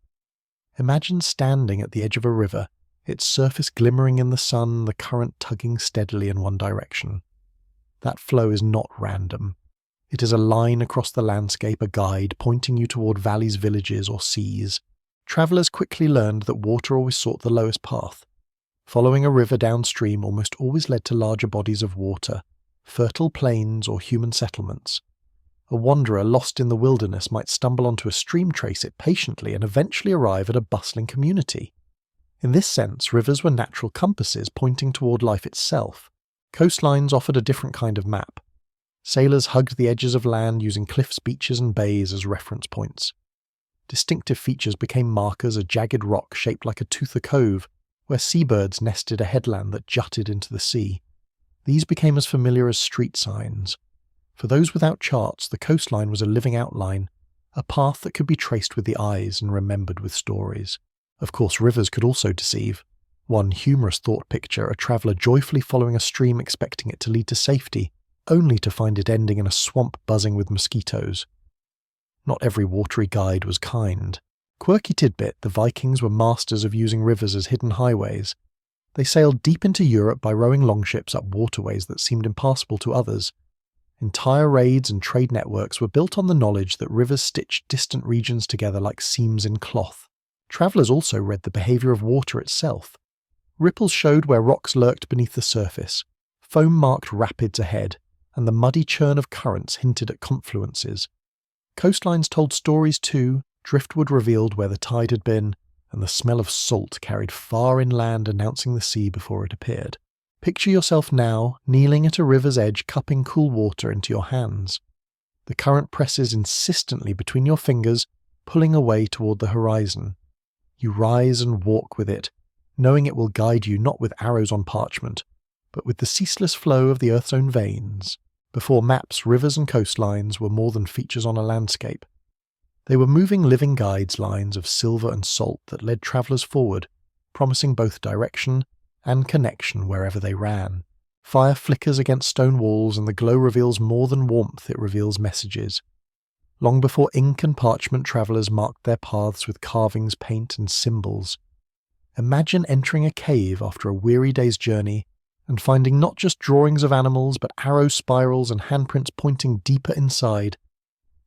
Imagine standing at the edge of a river, its surface glimmering in the sun, the current tugging steadily in one direction. That flow is not random. It is a line across the landscape, a guide pointing you toward valleys, villages or seas. Travellers quickly learned that water always sought the lowest path. Following a river downstream almost always led to larger bodies of water, fertile plains or human settlements. A wanderer lost in the wilderness might stumble onto a stream, trace it patiently and eventually arrive at a bustling community. In this sense, rivers were natural compasses pointing toward life itself. Coastlines offered a different kind of map. Sailors hugged the edges of land using cliffs, beaches, and bays as reference points. Distinctive features became markers: a jagged rock shaped like a tooth, a cove, where seabirds nested, a headland that jutted into the sea. These became as familiar as street signs. For those without charts, the coastline was a living outline, a path that could be traced with the eyes and remembered with stories. Of course, rivers could also deceive. One humorous thought picture: a traveller joyfully following a stream expecting it to lead to safety, only to find it ending in a swamp buzzing with mosquitoes. Not every watery guide was kind. Quirky tidbit: the Vikings were masters of using rivers as hidden highways. They sailed deep into Europe by rowing longships up waterways that seemed impassable to others. Entire raids and trade networks were built on the knowledge that rivers stitched distant regions together like seams in cloth. Travellers also read the behaviour of water itself. Ripples showed where rocks lurked beneath the surface, foam marked rapids ahead, and the muddy churn of currents hinted at confluences. Coastlines told stories too. Driftwood revealed where the tide had been, and the smell of salt carried far inland, announcing the sea before it appeared. Picture yourself now, kneeling at a river's edge, cupping cool water into your hands. The current presses insistently between your fingers, pulling away toward the horizon. You rise and walk with it, knowing it will guide you not with arrows on parchment, but with the ceaseless flow of the earth's own veins. Before maps, rivers and coastlines were more than features on a landscape. They were moving living guides, lines of silver and salt that led travellers forward, promising both direction and connection wherever they ran. Fire flickers against stone walls, and the glow reveals more than warmth, it reveals messages. Long before ink and parchment, travellers marked their paths with carvings, paint, and symbols. Imagine entering a cave after a weary day's journey and finding not just drawings of animals, but arrow spirals and handprints pointing deeper inside.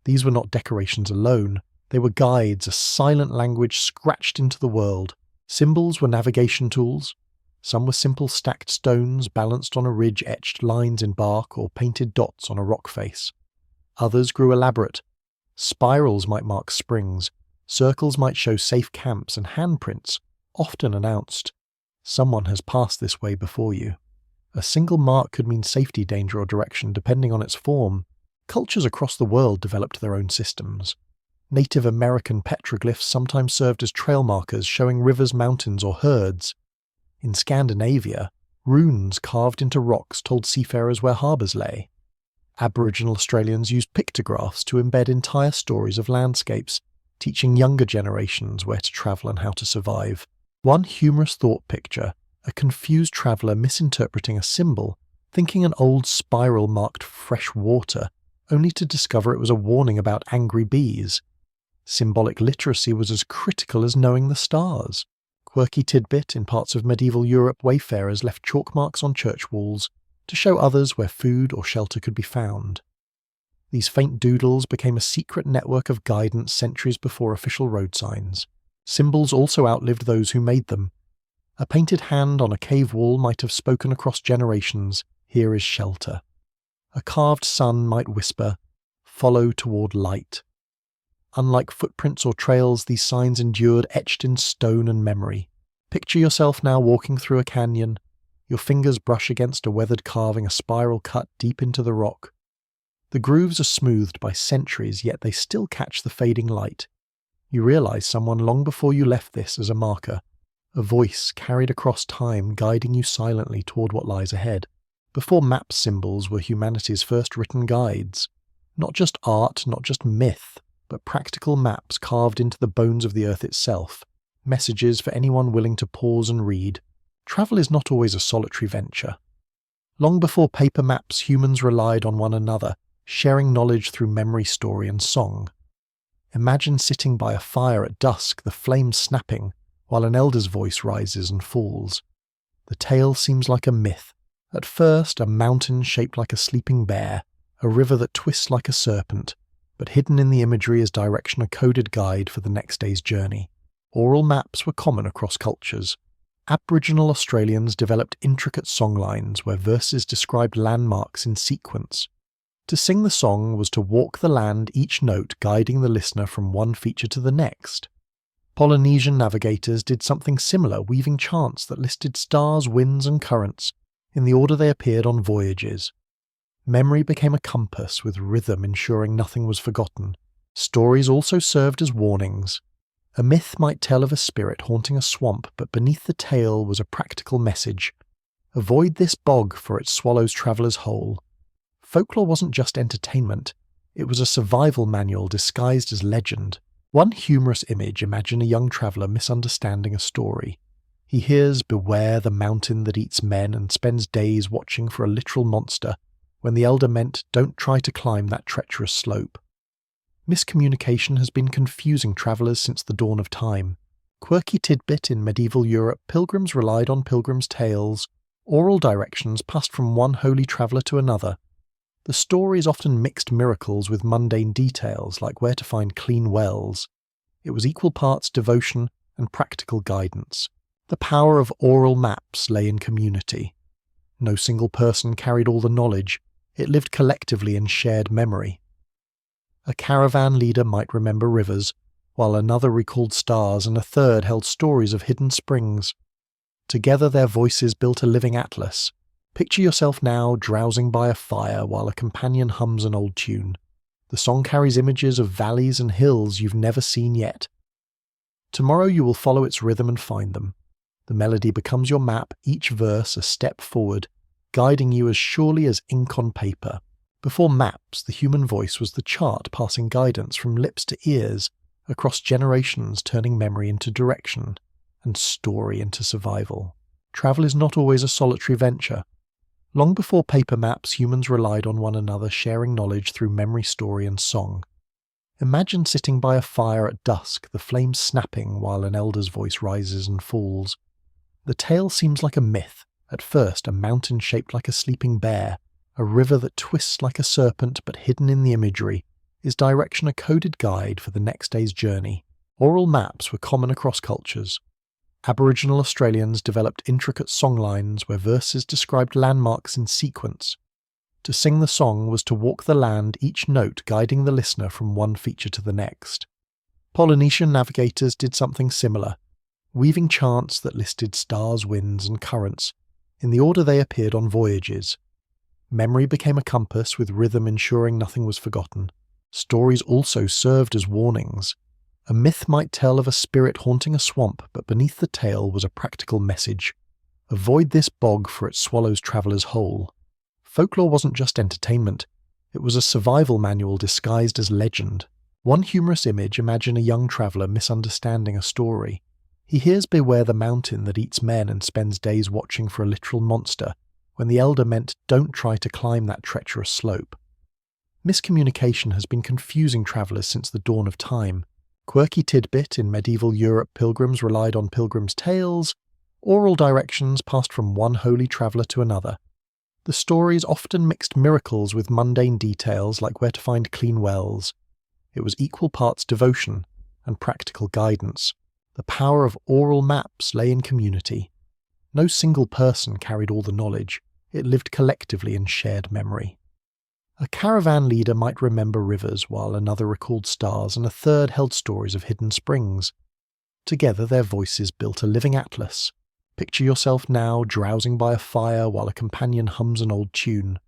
These were not decorations alone. They were guides, a silent language scratched into the world. Symbols were navigation tools. Some were simple stacked stones balanced on a ridge, etched lines in bark, or painted dots on a rock face. Others grew elaborate. Spirals might mark springs. Circles might show safe camps, and handprints often announced, "Someone has passed this way before you." A single mark could mean safety, danger, or direction, depending on its form. Cultures across the world developed their own systems. Native American petroglyphs sometimes served as trail markers, showing rivers, mountains, or herds. In Scandinavia, runes carved into rocks told seafarers where harbours lay. Aboriginal Australians used pictographs to embed entire stories of landscapes, teaching younger generations where to travel and how to survive. One humorous thought picture: a confused traveller misinterpreting a symbol, thinking an old spiral marked fresh water, only to discover it was a warning about angry bees. Symbolic literacy was as critical as knowing the stars. Quirky tidbit: in parts of medieval Europe, wayfarers left chalk marks on church walls to show others where food or shelter could be found. These faint doodles became a secret network of guidance centuries before official road signs. Symbols also outlived those who made them. A painted hand on a cave wall might have spoken across generations, "Here is shelter." A carved sun might whisper, "Follow toward light." Unlike footprints or trails, these signs endured, etched in stone and memory. Picture yourself now walking through a canyon. Your fingers brush against a weathered carving, a spiral cut deep into the rock. The grooves are smoothed by centuries, yet they still catch the fading light. You realize someone long before you left this as a marker, a voice carried across time, guiding you silently toward what lies ahead. Before map symbols were humanity's first written guides. Not just art, not just myth, but practical maps carved into the bones of the earth itself, messages for anyone willing to pause and read. Travel is not always a solitary venture. Long before paper maps, humans relied on one another, sharing knowledge through memory, story, and song. Imagine sitting by a fire at dusk, the flames snapping, while an elder's voice rises and falls. The tale seems like a myth. At first, a mountain shaped like a sleeping bear, a river that twists like a serpent, but hidden in the imagery is direction, a coded guide for the next day's journey. Oral maps were common across cultures. Aboriginal Australians developed intricate songlines where verses described landmarks in sequence. To sing the song was to walk the land, each note guiding the listener from one feature to the next. Polynesian navigators did something similar, weaving chants that listed stars, winds, and currents in the order they appeared on voyages. Memory became a compass, with rhythm ensuring nothing was forgotten. Stories also served as warnings. A myth might tell of a spirit haunting a swamp, but beneath the tale was a practical message. Avoid this bog, for it swallows travellers whole. Folklore wasn't just entertainment, it was a survival manual disguised as legend. One humorous image: imagine a young traveller misunderstanding a story. He hears, "Beware the mountain that eats men," and spends days watching for a literal monster, when the elder meant, "Don't try to climb that treacherous slope." Miscommunication has been confusing travellers since the dawn of time. Quirky tidbit: in medieval Europe, pilgrims relied on pilgrims' tales. Oral directions passed from one holy traveller to another. The stories often mixed miracles with mundane details, like where to find clean wells. It was equal parts devotion and practical guidance. The power of oral maps lay in community. No single person carried all the knowledge. It lived collectively in shared memory. A caravan leader might remember rivers, while another recalled stars, and a third held stories of hidden springs. Together their voices built a living atlas. Picture yourself now drowsing by a fire while a companion hums an old tune. The song carries images of valleys and hills you've never seen yet. Tomorrow you will follow its rhythm and find them. The melody becomes your map, each verse a step forward, guiding you as surely as ink on paper. Before maps, the human voice was the chart, passing guidance from lips to ears, across generations, turning memory into direction, and story into survival. Travel is not always a solitary venture. Long before paper maps, humans relied on one another, sharing knowledge through memory, story, and song. Imagine sitting by a fire at dusk, the flames snapping while an elder's voice rises and falls. The tale seems like a myth. At first, a mountain shaped like a sleeping bear, a river that twists like a serpent but hidden in the imagery. Is direction a coded guide for the next day's journey? Oral maps were common across cultures. Aboriginal Australians developed intricate songlines where verses described landmarks in sequence. To sing the song was to walk the land, each note guiding the listener from one feature to the next. Polynesian navigators did something similar, weaving chants that listed stars, winds, and currents in the order they appeared on voyages. Memory became a compass, with rhythm ensuring nothing was forgotten. Stories also served as warnings. A myth might tell of a spirit haunting a swamp, but beneath the tale was a practical message. Avoid this bog, for it swallows travellers whole. Folklore wasn't just entertainment, it was a survival manual disguised as legend. One humorous image: imagine a young traveller misunderstanding a story. He hears, "Beware the mountain that eats men," and spends days watching for a literal monster, when the elder meant, "Don't try to climb that treacherous slope." Miscommunication has been confusing travellers since the dawn of time. Quirky tidbit: in medieval Europe, pilgrims relied on pilgrims' tales. Oral directions passed from one holy traveller to another. The stories often mixed miracles with mundane details, like where to find clean wells. It was equal parts devotion and practical guidance. The power of oral maps lay in community. No single person carried all the knowledge. It lived collectively in shared memory. A caravan leader might remember rivers, while another recalled stars, and a third held stories of hidden springs. Together their voices built a living atlas. Picture yourself now drowsing by a fire while a companion hums an old tune.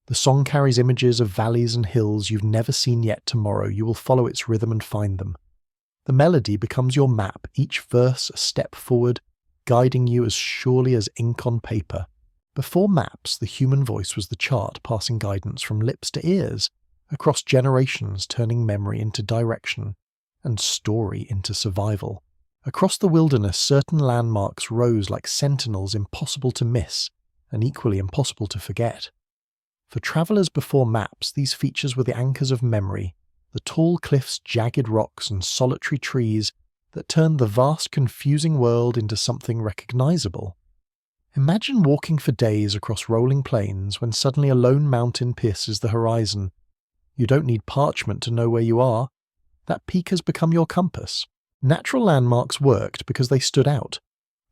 The song carries images of valleys and hills you've never seen yet. Tomorrow you will follow its rhythm and find them. The melody becomes your map, each verse a step forward, guiding you as surely as ink on paper. Before maps, the human voice was the chart, passing guidance from lips to ears, across generations, turning memory into direction, and story into survival. Across the wilderness, certain landmarks rose like sentinels, impossible to miss, and equally impossible to forget. For travellers before maps, these features were the anchors of memory, the tall cliffs, jagged rocks, and solitary trees that turned the vast, confusing world into something recognisable. Imagine walking for days across rolling plains when suddenly a lone mountain pierces the horizon. You don't need parchment to know where you are. That peak has become your compass. Natural landmarks worked because they stood out.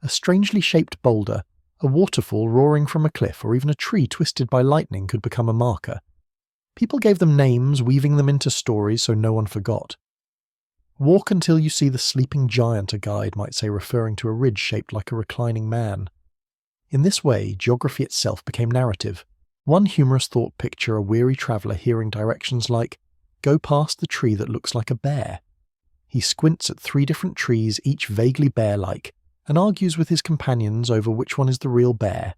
A strangely shaped boulder, a waterfall roaring from a cliff, or even a tree twisted by lightning could become a marker. People gave them names, weaving them into stories so no one forgot. Walk until you see the sleeping giant, a guide might say, referring to a ridge shaped like a reclining man. In this way, geography itself became narrative. One humorous thought picture a weary traveller hearing directions like, "Go past the tree that looks like a bear." He squints at 3 different trees, each vaguely bear-like, and argues with his companions over which one is the real bear.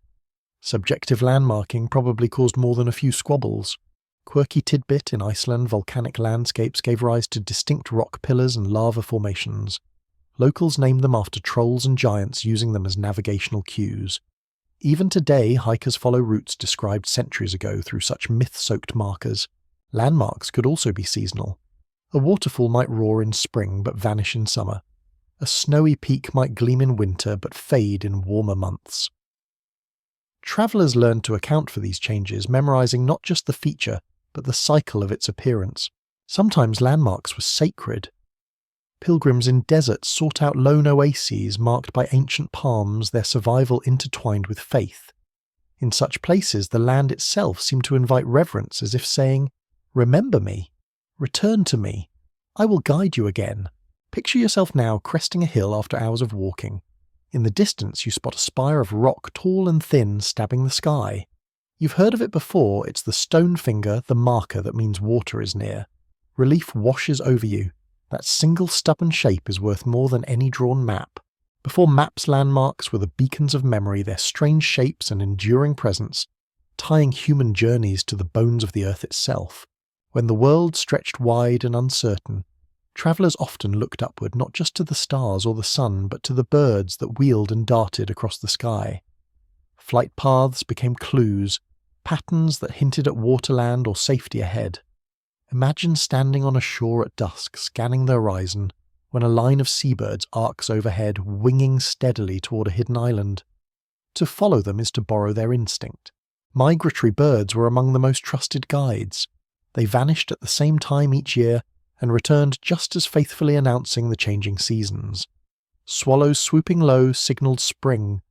Subjective landmarking probably caused more than a few squabbles. Quirky tidbit: in Iceland, volcanic landscapes gave rise to distinct rock pillars and lava formations. Locals named them after trolls and giants, using them as navigational cues. Even today, hikers follow routes described centuries ago through such myth-soaked markers. Landmarks could also be seasonal. A waterfall might roar in spring but vanish in summer. A snowy peak might gleam in winter but fade in warmer months. Travellers learned to account for these changes, memorising not just the feature, but the cycle of its appearance. Sometimes landmarks were sacred. Pilgrims in deserts sought out lone oases marked by ancient palms, their survival intertwined with faith. In such places, the land itself seemed to invite reverence, as if saying, "Remember me. Return to me. I will guide you again." Picture yourself now cresting a hill after hours of walking. In the distance, you spot a spire of rock, tall and thin, stabbing the sky. You've heard of it before. It's the stone finger, the marker that means water is near. Relief washes over you. That single stubborn shape is worth more than any drawn map. Before maps, landmarks were the beacons of memory, their strange shapes and enduring presence, tying human journeys to the bones of the earth itself. When the world stretched wide and uncertain, travellers often looked upward, not just to the stars or the sun, but to the birds that wheeled and darted across the sky. Flight paths became clues, patterns that hinted at waterland or safety ahead. Imagine standing on a shore at dusk, scanning the horizon, when a line of seabirds arcs overhead, winging steadily toward a hidden island. To follow them is to borrow their instinct. Migratory birds were among the most trusted guides. They vanished at the same time each year and returned just as faithfully, announcing the changing seasons. Swallows swooping low signalled spring.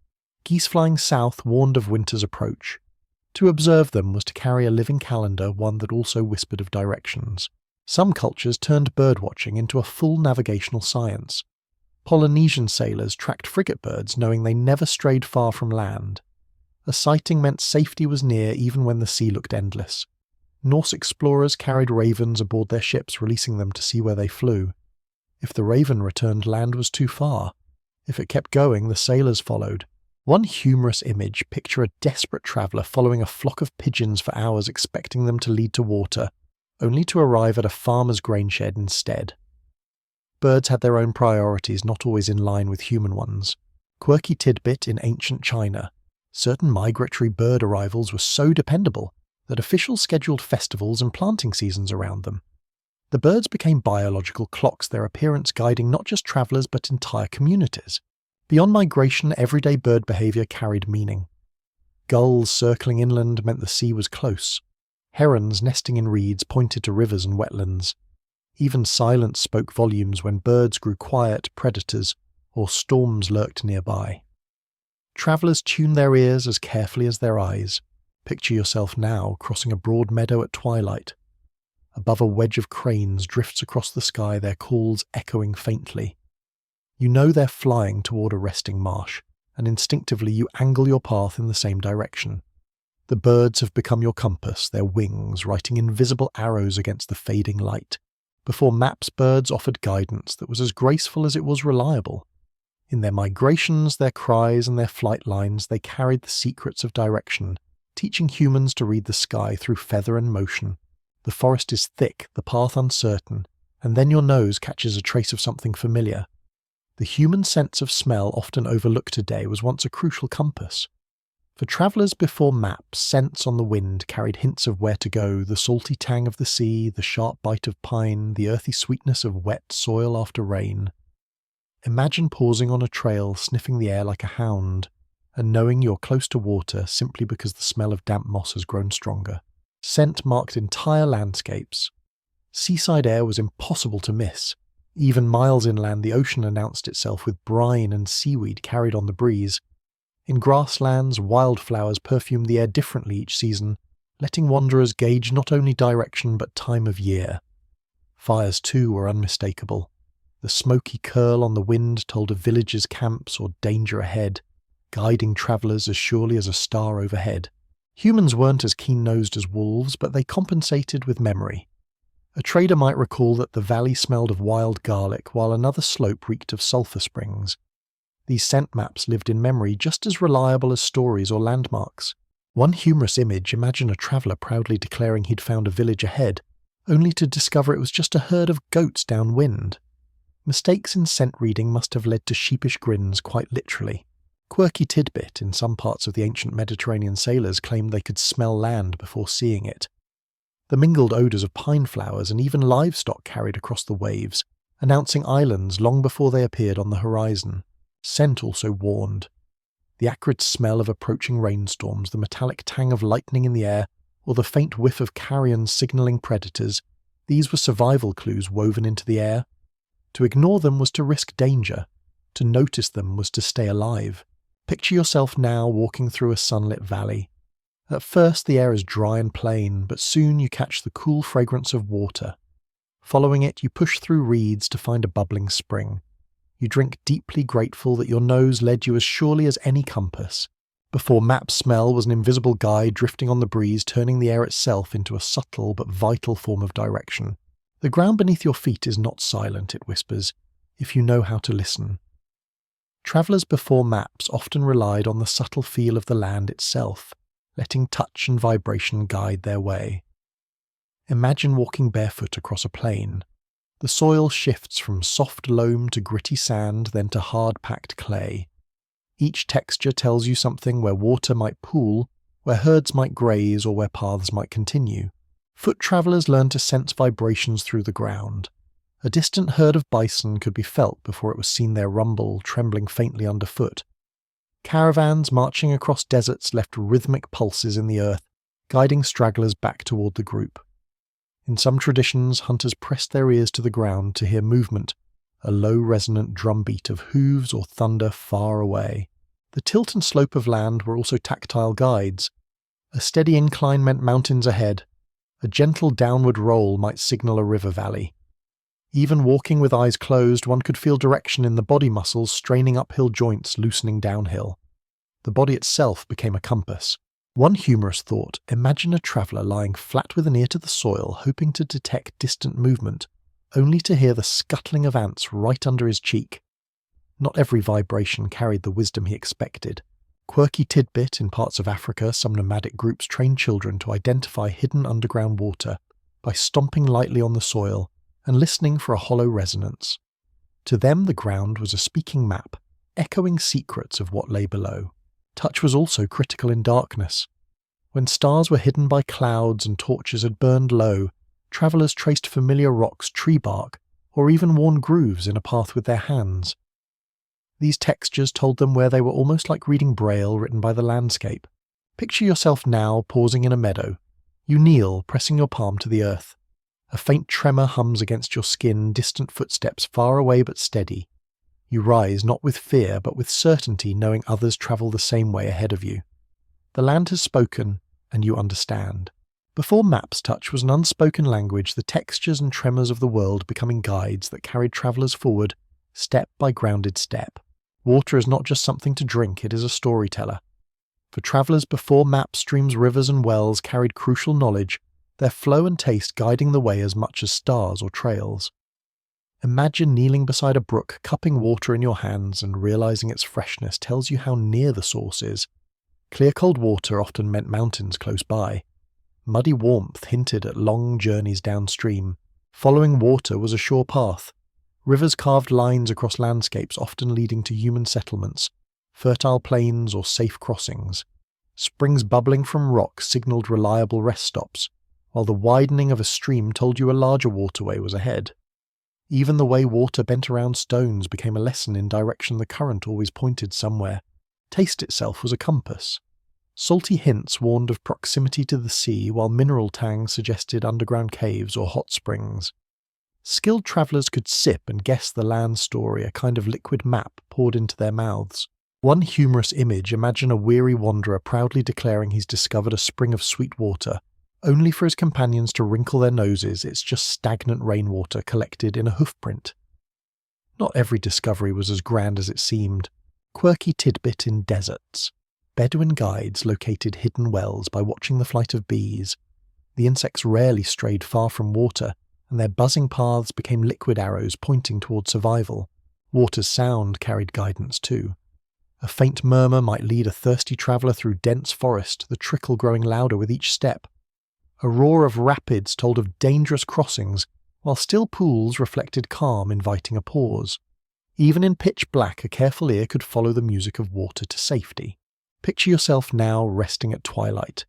Geese flying south warned of winter's approach. To observe them was to carry a living calendar, one that also whispered of directions. Some cultures turned birdwatching into a full navigational science. Polynesian sailors tracked frigate birds, knowing they never strayed far from land. A sighting meant safety was near even when the sea looked endless. Norse explorers carried ravens aboard their ships, releasing them to see where they flew. If the raven returned, land was too far. If it kept going, the sailors followed. One humorous image: picture a desperate traveller following a flock of pigeons for hours, expecting them to lead to water, only to arrive at a farmer's grain shed instead. Birds had their own priorities, not always in line with human ones. Quirky tidbit: in ancient China, certain migratory bird arrivals were so dependable that officials scheduled festivals and planting seasons around them. The birds became biological clocks, their appearance guiding not just travellers but entire communities. Beyond migration, everyday bird behaviour carried meaning. Gulls circling inland meant the sea was close. Herons nesting in reeds pointed to rivers and wetlands. Even silence spoke volumes when birds grew quiet, predators, or storms lurked nearby. Travellers tuned their ears as carefully as their eyes. Picture yourself now crossing a broad meadow at twilight. Above a wedge of cranes drifts across the sky, their calls echoing faintly. You know they're flying toward a resting marsh, and instinctively you angle your path in the same direction. The birds have become your compass, their wings writing invisible arrows against the fading light. Before maps, birds offered guidance that was as graceful as it was reliable. In their migrations, their cries, and their flight lines, they carried the secrets of direction, teaching humans to read the sky through feather and motion. The forest is thick, the path uncertain, and then your nose catches a trace of something familiar. The human sense of smell, often overlooked today, was once a crucial compass. For travellers before maps, scents on the wind carried hints of where to go: the salty tang of the sea, the sharp bite of pine, the earthy sweetness of wet soil after rain. Imagine pausing on a trail, sniffing the air like a hound, and knowing you're close to water simply because the smell of damp moss has grown stronger. Scent marked entire landscapes. Seaside air was impossible to miss. Even miles inland, the ocean announced itself with brine and seaweed carried on the breeze. In grasslands, wildflowers perfumed the air differently each season, letting wanderers gauge not only direction but time of year. Fires, too, were unmistakable. The smoky curl on the wind told of villages' camps or danger ahead, guiding travellers as surely as a star overhead. Humans weren't as keen-nosed as wolves, but they compensated with memory. A trader might recall that the valley smelled of wild garlic, while another slope reeked of sulphur springs. These scent maps lived in memory just as reliable as stories or landmarks. One humorous image, imagine a traveller proudly declaring he'd found a village ahead, only to discover it was just a herd of goats downwind. Mistakes in scent reading must have led to sheepish grins quite literally. Quirky tidbit, in some parts of the ancient Mediterranean sailors claimed they could smell land before seeing it. The mingled odours of pine flowers and even livestock carried across the waves, announcing islands long before they appeared on the horizon. Scent also warned. The acrid smell of approaching rainstorms, the metallic tang of lightning in the air, or the faint whiff of carrion signalling predators, these were survival clues woven into the air. To ignore them was to risk danger. To notice them was to stay alive. Picture yourself now walking through a sunlit valley. At first the air is dry and plain, but soon you catch the cool fragrance of water. Following it, you push through reeds to find a bubbling spring. You drink deeply grateful that your nose led you as surely as any compass. Before map smell was an invisible guide drifting on the breeze, turning the air itself into a subtle but vital form of direction. The ground beneath your feet is not silent, it whispers, if you know how to listen. Travellers before maps often relied on the subtle feel of the land itself, letting touch and vibration guide their way. Imagine walking barefoot across a plain. The soil shifts from soft loam to gritty sand, then to hard-packed clay. Each texture tells you something: where water might pool, where herds might graze, or where paths might continue. Foot travellers learned to sense vibrations through the ground. A distant herd of bison could be felt before it was seen their rumble, trembling faintly underfoot. Caravans marching across deserts left rhythmic pulses in the earth, guiding stragglers back toward the group. In some traditions, hunters pressed their ears to the ground to hear movement, a low resonant drumbeat of hooves or thunder far away. The tilt and slope of land were also tactile guides. A steady incline meant mountains ahead. A gentle downward roll might signal a river valley. Even walking with eyes closed, one could feel direction in the body muscles straining uphill joints, loosening downhill. The body itself became a compass. One humorous thought: imagine a traveller lying flat with an ear to the soil, hoping to detect distant movement, only to hear the scuttling of ants right under his cheek. Not every vibration carried the wisdom he expected. Quirky tidbit: in parts of Africa, some nomadic groups trained children to identify hidden underground water by stomping lightly on the soil and listening for a hollow resonance. To them the ground was a speaking map, echoing secrets of what lay below. Touch was also critical in darkness. When stars were hidden by clouds and torches had burned low, travellers traced familiar rocks, tree bark, or even worn grooves in a path with their hands. These textures told them where they were, almost like reading braille written by the landscape. Picture yourself now pausing in a meadow. You kneel, pressing your palm to the earth. A faint tremor hums against your skin, distant footsteps far away but steady. You rise not with fear but with certainty, knowing others travel the same way ahead of you. The land has spoken, and you understand. Before maps, touch was an unspoken language, the textures and tremors of the world becoming guides that carried travellers forward, step by grounded step. Water is not just something to drink, it is a storyteller. For travellers before maps, streams, rivers and wells carried crucial knowledge, their flow and taste guiding the way as much as stars or trails. Imagine kneeling beside a brook, cupping water in your hands, and realizing its freshness tells you how near the source is. Clear cold water often meant mountains close by. Muddy warmth hinted at long journeys downstream. Following water was a sure path. Rivers carved lines across landscapes, often leading to human settlements, fertile plains or safe crossings. Springs bubbling from rock signaled reliable rest stops, while the widening of a stream told you a larger waterway was ahead. Even the way water bent around stones became a lesson in direction. The current always pointed somewhere. Taste itself was a compass. Salty hints warned of proximity to the sea, while mineral tang suggested underground caves or hot springs. Skilled travellers could sip and guess the land story, a kind of liquid map poured into their mouths. One humorous image: imagine a weary wanderer proudly declaring he's discovered a spring of sweet water, only for his companions to wrinkle their noses. It's just stagnant rainwater collected in a hoofprint. Not every discovery was as grand as it seemed. Quirky tidbit in deserts. Bedouin guides located hidden wells by watching the flight of bees. The insects rarely strayed far from water, and their buzzing paths became liquid arrows pointing toward survival. Water's sound carried guidance too. A faint murmur might lead a thirsty traveller through dense forest, the trickle growing louder with each step. A roar of rapids told of dangerous crossings, while still pools reflected calm, inviting a pause. Even in pitch black, a careful ear could follow the music of water to safety. Picture yourself now resting at twilight.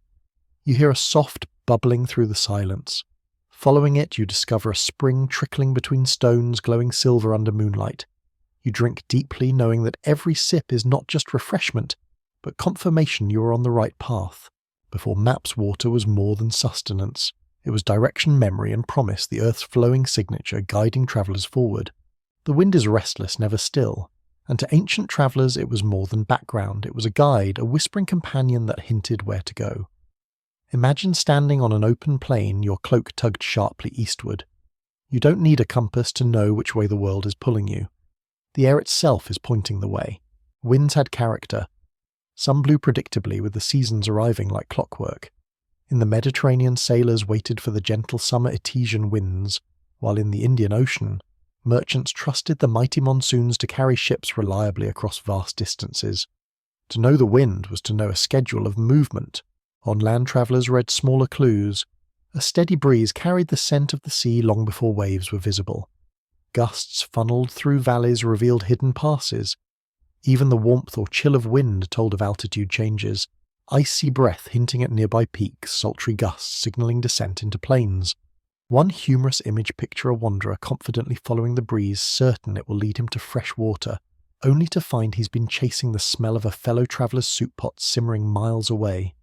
You hear a soft bubbling through the silence. Following it, you discover a spring trickling between stones glowing silver under moonlight. You drink deeply, knowing that every sip is not just refreshment, but confirmation you are on the right path. Before maps, water was more than sustenance. It was direction, memory, and promise, the Earth's flowing signature guiding travellers forward. The wind is restless, never still, and to ancient travellers it was more than background. It was a guide, a whispering companion that hinted where to go. Imagine standing on an open plain, your cloak tugged sharply eastward. You don't need a compass to know which way the world is pulling you. The air itself is pointing the way. Winds had character. Some blew predictably, with the seasons arriving like clockwork. In the Mediterranean, sailors waited for the gentle summer Etesian winds, while in the Indian Ocean, merchants trusted the mighty monsoons to carry ships reliably across vast distances. To know the wind was to know a schedule of movement. On land travellers read smaller clues. A steady breeze carried the scent of the sea long before waves were visible. Gusts funneled through valleys revealed hidden passes. Even the warmth or chill of wind told of altitude changes. Icy breath hinting at nearby peaks, sultry gusts signalling descent into plains. One humorous image picture a wanderer confidently following the breeze, certain it will lead him to fresh water, only to find he's been chasing the smell of a fellow traveller's soup pot simmering miles away.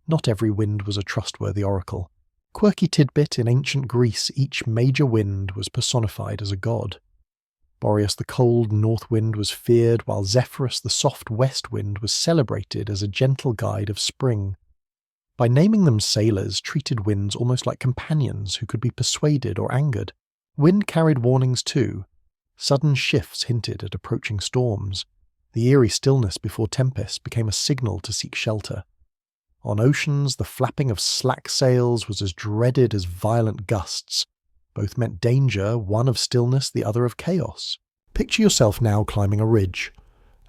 Not every wind was a trustworthy oracle. Quirky tidbit, in ancient Greece, each major wind was personified as a god. Boreas the cold north wind was feared, while Zephyrus the soft west wind was celebrated as a gentle guide of spring. By naming them sailors, treated winds almost like companions who could be persuaded or angered. Wind carried warnings too. Sudden shifts hinted at approaching storms. The eerie stillness before tempest became a signal to seek shelter. On oceans, the flapping of slack sails was as dreaded as violent gusts. Both meant danger, one of stillness, the other of chaos. Picture yourself now climbing a ridge.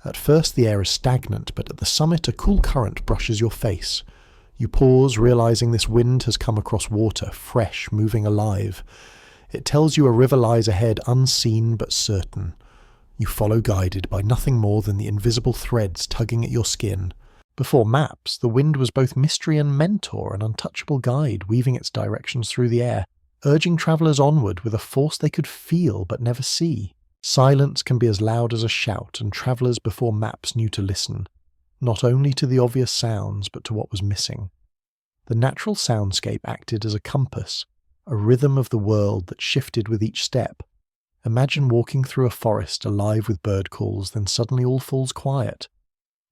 At first the air is stagnant, but at the summit a cool current brushes your face. You pause, realizing this wind has come across water, fresh, moving alive. It tells you a river lies ahead, unseen but certain. You follow, guided by nothing more than the invisible threads tugging at your skin. Before maps, the wind was both mystery and mentor, an untouchable guide weaving its directions through the air, urging travellers onward with a force they could feel but never see. Silence can be as loud as a shout, and travellers before maps knew to listen, not only to the obvious sounds but to what was missing. The natural soundscape acted as a compass, a rhythm of the world that shifted with each step. Imagine walking through a forest alive with bird calls, then suddenly all falls quiet.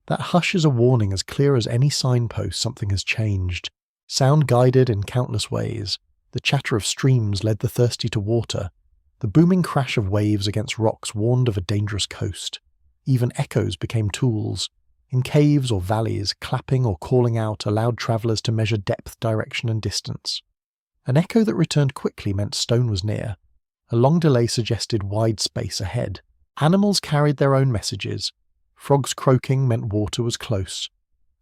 That hush is a warning as clear as any signpost something has changed. Sound guided in countless ways. The chatter of streams led the thirsty to water. The booming crash of waves against rocks warned of a dangerous coast. Even echoes became tools. In caves or valleys, clapping or calling out allowed travellers to measure depth, direction, and distance. An echo that returned quickly meant stone was near. A long delay suggested wide space ahead. Animals carried their own messages. Frogs croaking meant water was close.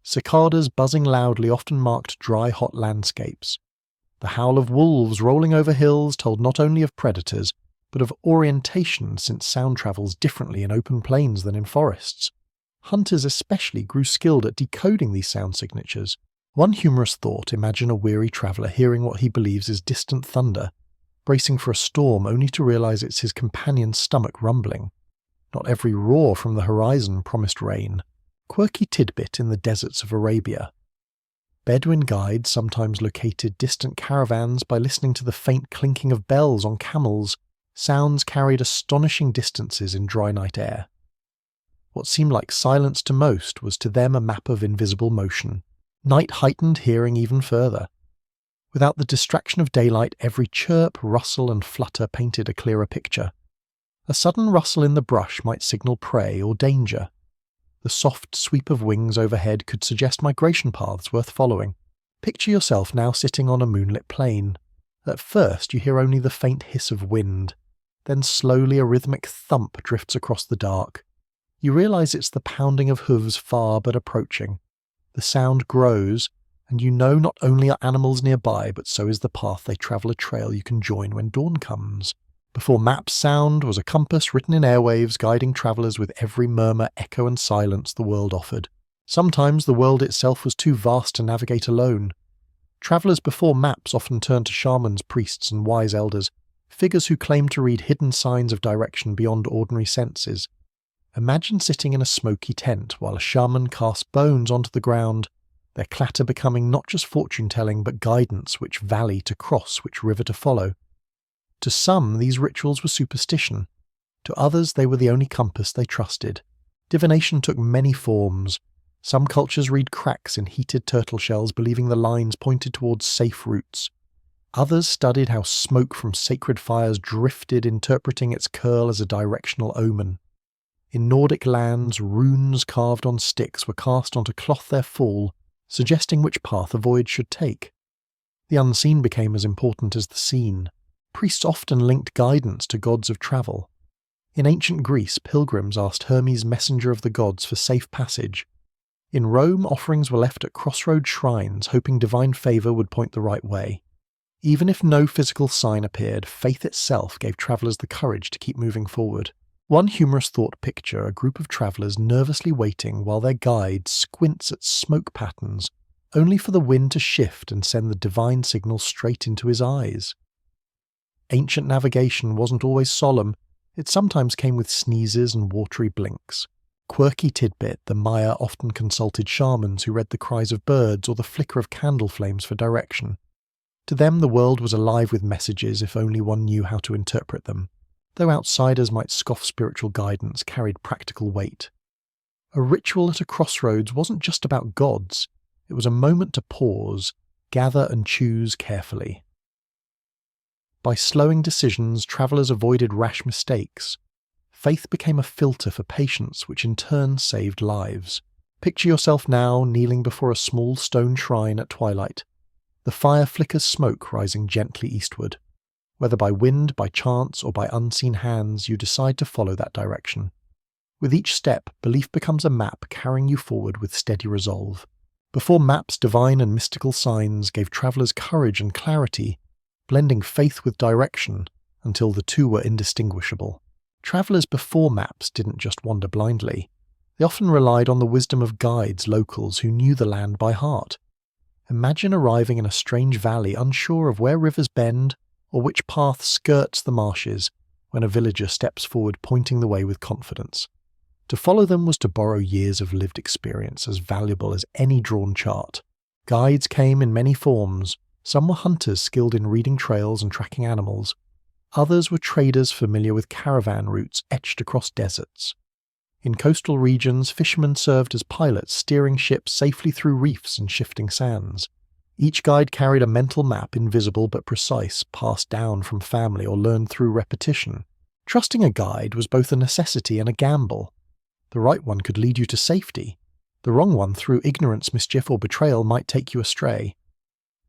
Cicadas buzzing loudly often marked dry, hot landscapes. The howl of wolves rolling over hills told not only of predators, but of orientation, since sound travels differently in open plains than in forests. Hunters especially grew skilled at decoding these sound signatures. One humorous thought: imagine a weary traveller hearing what he believes is distant thunder, bracing for a storm only to realize it's his companion's stomach rumbling. Not every roar from the horizon promised rain. Quirky tidbit in the deserts of Arabia. Bedouin guides sometimes located distant caravans by listening to the faint clinking of bells on camels. Sounds carried astonishing distances in dry night air. What seemed like silence to most was to them a map of invisible motion. Night heightened hearing even further. Without the distraction of daylight, every chirp, rustle, and flutter painted a clearer picture. A sudden rustle in the brush might signal prey or danger. The soft sweep of wings overhead could suggest migration paths worth following. Picture yourself now sitting on a moonlit plain. At first you hear only the faint hiss of wind. Then slowly a rhythmic thump drifts across the dark. You realise it's the pounding of hooves far but approaching. The sound grows, and you know not only are animals nearby, but so is the path they travel, a trail you can join when dawn comes. Before maps sound was a compass written in airwaves guiding travellers with every murmur, echo and silence the world offered. Sometimes the world itself was too vast to navigate alone. Travellers before maps often turned to shamans, priests and wise elders, figures who claimed to read hidden signs of direction beyond ordinary senses. Imagine sitting in a smoky tent while a shaman casts bones onto the ground, their clatter becoming not just fortune-telling but guidance, which valley to cross, which river to follow. To some, these rituals were superstition. To others, they were the only compass they trusted. Divination took many forms. Some cultures read cracks in heated turtle shells, believing the lines pointed towards safe routes. Others studied how smoke from sacred fires drifted, interpreting its curl as a directional omen. In Nordic lands, runes carved on sticks were cast onto cloth their fall, suggesting which path a voyage should take. The unseen became as important as the seen. Priests often linked guidance to gods of travel. In ancient Greece, pilgrims asked Hermes, messenger of the gods, for safe passage. In Rome, offerings were left at crossroad shrines, hoping divine favour would point the right way. Even if no physical sign appeared, faith itself gave travellers the courage to keep moving forward. One humorous thought picture a group of travellers nervously waiting while their guide squints at smoke patterns, only for the wind to shift and send the divine signal straight into his eyes. Ancient navigation wasn't always solemn. It sometimes came with sneezes and watery blinks. Quirky tidbit, the Maya often consulted shamans who read the cries of birds or the flicker of candle flames for direction. To them the world was alive with messages if only one knew how to interpret them. Though outsiders might scoff spiritual guidance, carried practical weight. A ritual at a crossroads wasn't just about gods. It was a moment to pause, gather and choose carefully. By slowing decisions, travellers avoided rash mistakes. Faith became a filter for patience, which in turn saved lives. Picture yourself now kneeling before a small stone shrine at twilight. The fire flickers smoke rising gently eastward. Whether by wind, by chance, or by unseen hands, you decide to follow that direction. With each step, belief becomes a map carrying you forward with steady resolve. Before maps, divine and mystical signs gave travellers courage and clarity, blending faith with direction until the two were indistinguishable. Travellers before maps didn't just wander blindly. They often relied on the wisdom of guides, locals who knew the land by heart. Imagine arriving in a strange valley unsure of where rivers bend or which path skirts the marshes when a villager steps forward pointing the way with confidence. To follow them was to borrow years of lived experience as valuable as any drawn chart. Guides came in many forms. Some were hunters skilled in reading trails and tracking animals. Others were traders familiar with caravan routes etched across deserts. In coastal regions, fishermen served as pilots, steering ships safely through reefs and shifting sands. Each guide carried a mental map, invisible but precise, passed down from family or learned through repetition. Trusting a guide was both a necessity and a gamble. The right one could lead you to safety. The wrong one, through ignorance, mischief, or betrayal, might take you astray.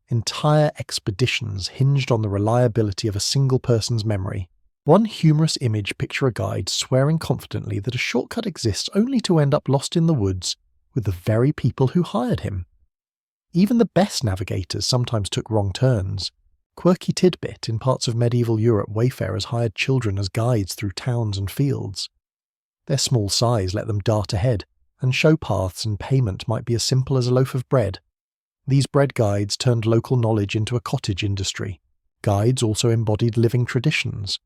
Entire expeditions hinged on the reliability of a single person's memory. One humorous image picture a guide swearing confidently that a shortcut exists only to end up lost in the woods with the very people who hired him. Even the best navigators sometimes took wrong turns. Quirky tidbit, in parts of medieval Europe, wayfarers hired children as guides through towns and fields. Their small size let them dart ahead, and show paths and payment might be as simple as a loaf of bread. These bread guides turned local knowledge into a cottage industry. Guides also embodied living traditions.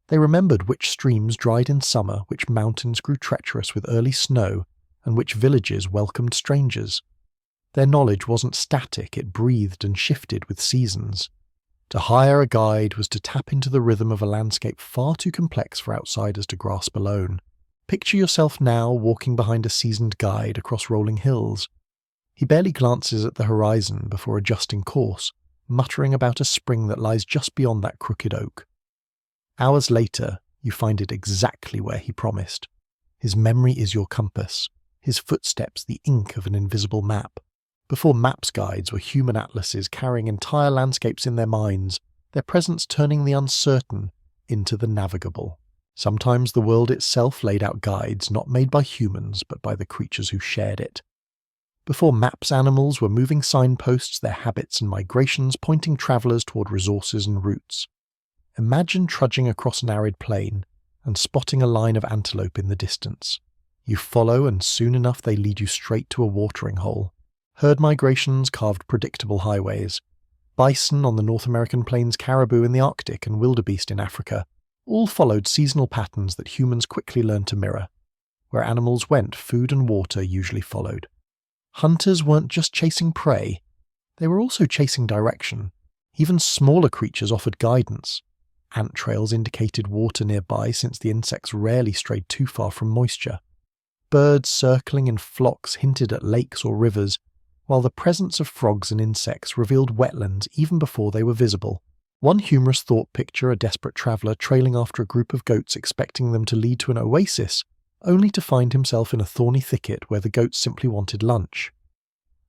They remembered which streams dried in summer, which mountains grew treacherous with early snow, and which villages welcomed strangers. Their knowledge wasn't static, it breathed and shifted with seasons. To hire a guide was to tap into the rhythm of a landscape far too complex for outsiders to grasp alone. Picture yourself now walking behind a seasoned guide across rolling hills. He barely glances at the horizon before adjusting course, muttering about a spring that lies just beyond that crooked oak. Hours later, You find it exactly where he promised. His memory is your compass, his footsteps the ink of an invisible map. Before maps guides were human atlases carrying entire landscapes in their minds, their presence turning the uncertain into the navigable. Sometimes the world itself laid out guides not made by humans but by the creatures who shared it. Before maps, animals were moving signposts, their habits and migrations pointing travellers toward resources and routes. Imagine trudging across an arid plain and spotting a line of antelope in the distance. You follow, and soon enough they lead you straight to a watering hole. Herd migrations carved predictable highways. Bison on the North American plains, caribou in the Arctic, and wildebeest in Africa all followed seasonal patterns that humans quickly learned to mirror. Where animals went, food and water usually followed. Hunters weren't just chasing prey, they were also chasing direction. Even smaller creatures offered guidance. Ant trails indicated water nearby since the insects rarely strayed too far from moisture. Birds circling in flocks hinted at lakes or rivers, while the presence of frogs and insects revealed wetlands even before they were visible. One humorous thought picture a desperate traveller trailing after a group of goats expecting them to lead to an oasis, only to find himself in a thorny thicket where the goats simply wanted lunch.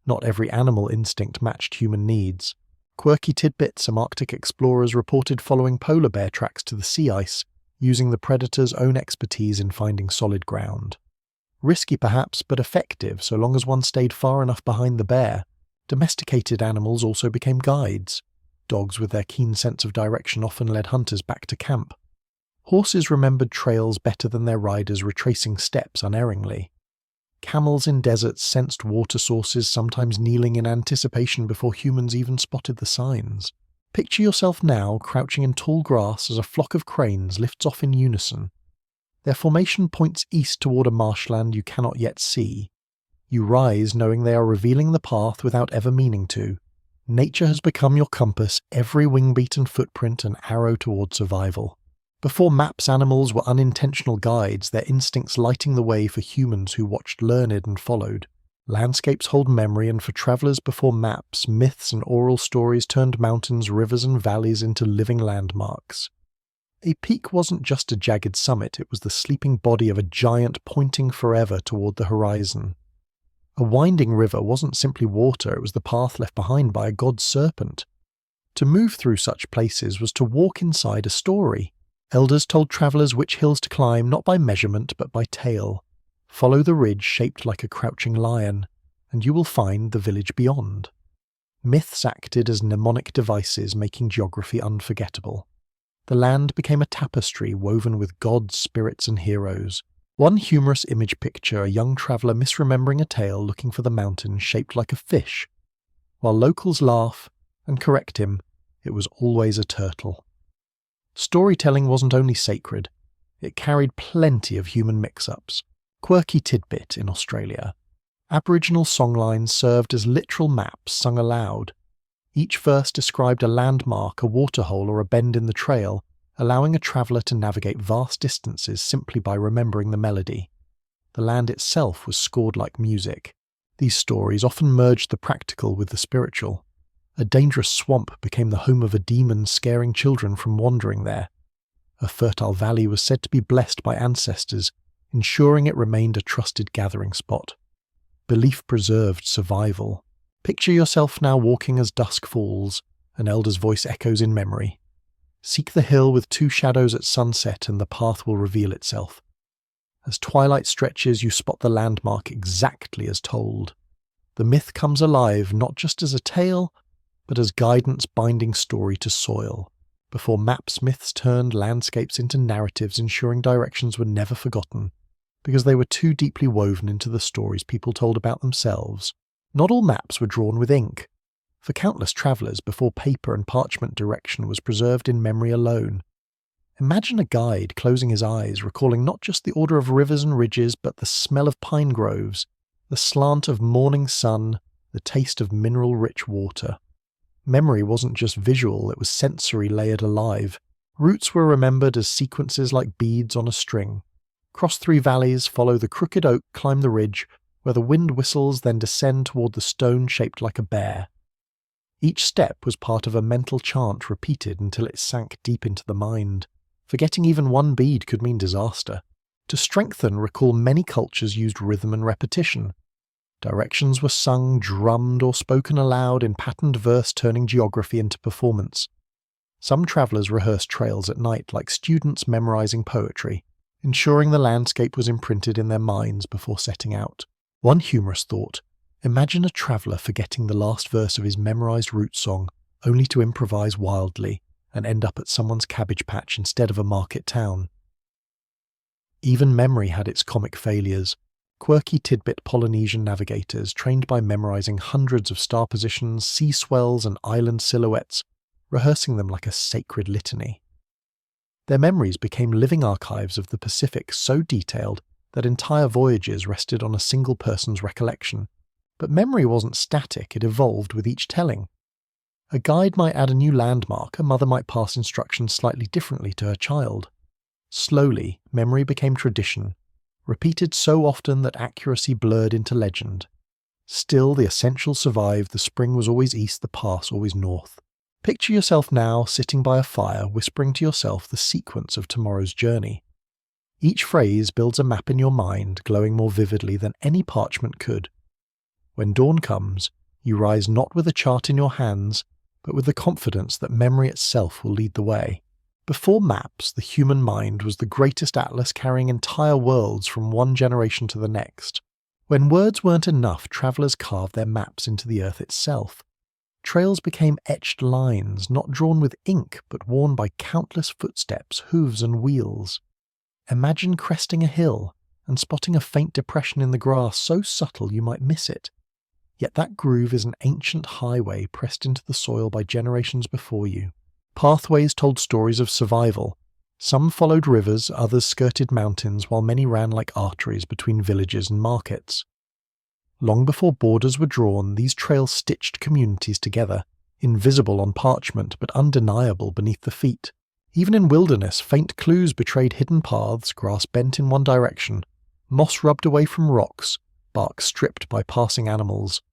Not every animal instinct matched human needs. Quirky tidbits, some Arctic explorers reported following polar bear tracks to the sea ice, using the predator's own expertise in finding solid ground. Risky perhaps, but effective so long as one stayed far enough behind the bear. Domesticated animals also became guides. Dogs with their keen sense of direction often led hunters back to camp. Horses remembered trails better than their riders, retracing steps unerringly. Camels in deserts sensed water sources, sometimes kneeling in anticipation before humans even spotted the signs. Picture yourself now crouching in tall grass as a flock of cranes lifts off in unison. Their formation points east toward a marshland you cannot yet see. You rise knowing they are revealing the path without ever meaning to. Nature has become your compass, every wing-beaten footprint an arrow toward survival. Before maps, animals were unintentional guides, their instincts lighting the way for humans who watched, learned, and followed. Landscapes hold memory, and for travellers before maps, myths and oral stories turned mountains, rivers, and valleys into living landmarks. A peak wasn't just a jagged summit, it was the sleeping body of a giant pointing forever toward the horizon. A winding river wasn't simply water, it was the path left behind by a god serpent. To move through such places was to walk inside a story. Elders told travellers which hills to climb, not by measurement but by tale. Follow the ridge shaped like a crouching lion, and you will find the village beyond. Myths acted as mnemonic devices, making geography unforgettable. The land became a tapestry woven with gods, spirits, and heroes. One humorous image picture a young traveller misremembering a tale looking for the mountain shaped like a fish. While locals laugh and correct him, it was always a turtle. Storytelling wasn't only sacred, it carried plenty of human mix-ups. Quirky tidbit in Australia. Aboriginal songlines served as literal maps sung aloud. Each verse described a landmark, a waterhole, or a bend in the trail, allowing a traveller to navigate vast distances simply by remembering the melody. The land itself was scored like music. These stories often merged the practical with the spiritual. A dangerous swamp became the home of a demon scaring children from wandering there. A fertile valley was said to be blessed by ancestors, ensuring it remained a trusted gathering spot. Belief preserved survival. Picture yourself now walking as dusk falls, an elder's voice echoes in memory. Seek the hill with two shadows at sunset and the path will reveal itself. As twilight stretches, you spot the landmark exactly as told. The myth comes alive not just as a tale, but as guidance binding story to soil. Before maps, myths turned landscapes into narratives, ensuring directions were never forgotten, because they were too deeply woven into the stories people told about themselves. Not all maps were drawn with ink. For countless travellers, before paper and parchment direction was preserved in memory alone. Imagine a guide closing his eyes, recalling not just the order of rivers and ridges, but the smell of pine groves, the slant of morning sun, the taste of mineral-rich water. Memory wasn't just visual, it was sensory layered alive. Routes were remembered as sequences like beads on a string. Cross 3 valleys, follow the crooked oak, climb the ridge, where the wind whistles, then descend toward the stone shaped like a bear. Each step was part of a mental chant repeated until it sank deep into the mind. Forgetting even one bead could mean disaster. To strengthen, recall many cultures used rhythm and repetition. Directions were sung, drummed, or spoken aloud in patterned verse, turning geography into performance. Some travellers rehearsed trails at night like students memorizing poetry, ensuring the landscape was imprinted in their minds before setting out. One humorous thought: imagine a traveller forgetting the last verse of his memorized route song, only to improvise wildly and end up at someone's cabbage patch instead of a market town. Even memory had its comic failures. Quirky tidbit Polynesian navigators, trained by memorizing hundreds of star positions, sea swells, and island silhouettes, rehearsing them like a sacred litany. Their memories became living archives of the Pacific, so detailed that entire voyages rested on a single person's recollection. But memory wasn't static, it evolved with each telling. A guide might add a new landmark, a mother might pass instructions slightly differently to her child. Slowly, memory became tradition, repeated so often that accuracy blurred into legend. Still, the essentials survived. The spring was always east, the pass always north. Picture yourself now sitting by a fire, whispering to yourself the sequence of tomorrow's journey. Each phrase builds a map in your mind, glowing more vividly than any parchment could. When dawn comes, you rise not with a chart in your hands, but with the confidence that memory itself will lead the way. Before maps, the human mind was the greatest atlas, carrying entire worlds from one generation to the next. When words weren't enough, travellers carved their maps into the earth itself. Trails became etched lines, not drawn with ink, but worn by countless footsteps, hooves, and wheels. Imagine cresting a hill and spotting a faint depression in the grass so subtle you might miss it. Yet that groove is an ancient highway pressed into the soil by generations before you. Pathways told stories of survival. Some followed rivers, others skirted mountains, while many ran like arteries between villages and markets. Long before borders were drawn, these trails stitched communities together, invisible on parchment but undeniable beneath the feet. Even in wilderness, faint clues betrayed hidden paths, grass bent in one direction, moss rubbed away from rocks, bark stripped by passing animals.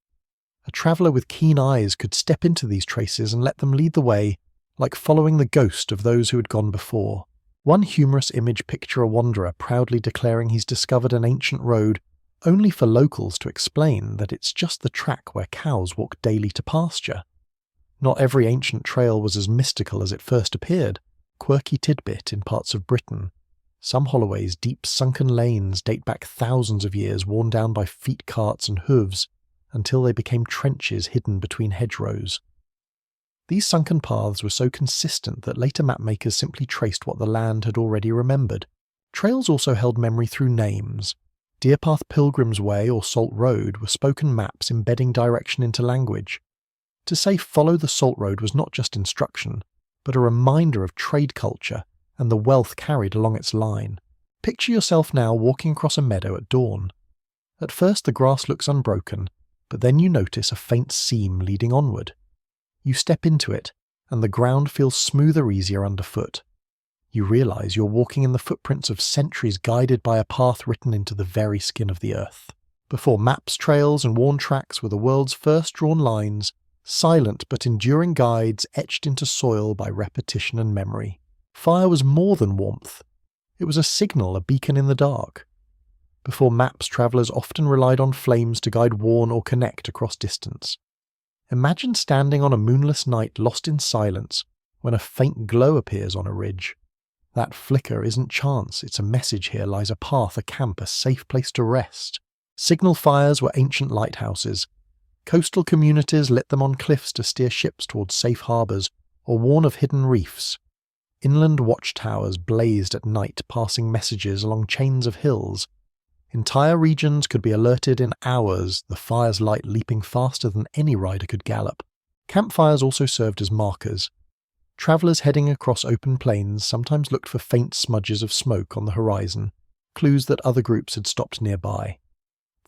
A traveller with keen eyes could step into these traces and let them lead the way, like following the ghost of those who had gone before. One humorous image picture a wanderer proudly declaring he's discovered an ancient road, only for locals to explain that it's just the track where cows walk daily to pasture. Not every ancient trail was as mystical as it first appeared. Quirky tidbit in parts of Britain. Some holloways, deep sunken lanes, date back thousands of years, worn down by feet, carts, and hooves, until they became trenches hidden between hedgerows. These sunken paths were so consistent that later mapmakers simply traced what the land had already remembered. Trails also held memory through names. Deerpath Pilgrim's Way or Salt Road were spoken maps embedding direction into language. To say follow the Salt Road was not just instruction, but a reminder of trade culture and the wealth carried along its line. Picture yourself now walking across a meadow at dawn. At first the grass looks unbroken, but then you notice a faint seam leading onward. You step into it, and the ground feels smoother, easier underfoot. You realize you're walking in the footprints of centuries, guided by a path written into the very skin of the earth. Before maps, trails, and worn tracks were the world's first drawn lines, silent but enduring guides etched into soil by repetition and memory. Fire was more than warmth. It was a signal, a beacon in the dark. Before maps, travellers often relied on flames to guide warn or connect across distance. Imagine standing on a moonless night lost in silence when a faint glow appears on a ridge. That flicker isn't chance, it's a message. Here lies a path, a camp, a safe place to rest. Signal fires were ancient lighthouses. Coastal communities lit them on cliffs to steer ships towards safe harbours or warn of hidden reefs. Inland watchtowers blazed at night, passing messages along chains of hills. Entire regions could be alerted in hours, the fire's light leaping faster than any rider could gallop. Campfires also served as markers. Travellers heading across open plains sometimes looked for faint smudges of smoke on the horizon, clues that other groups had stopped nearby.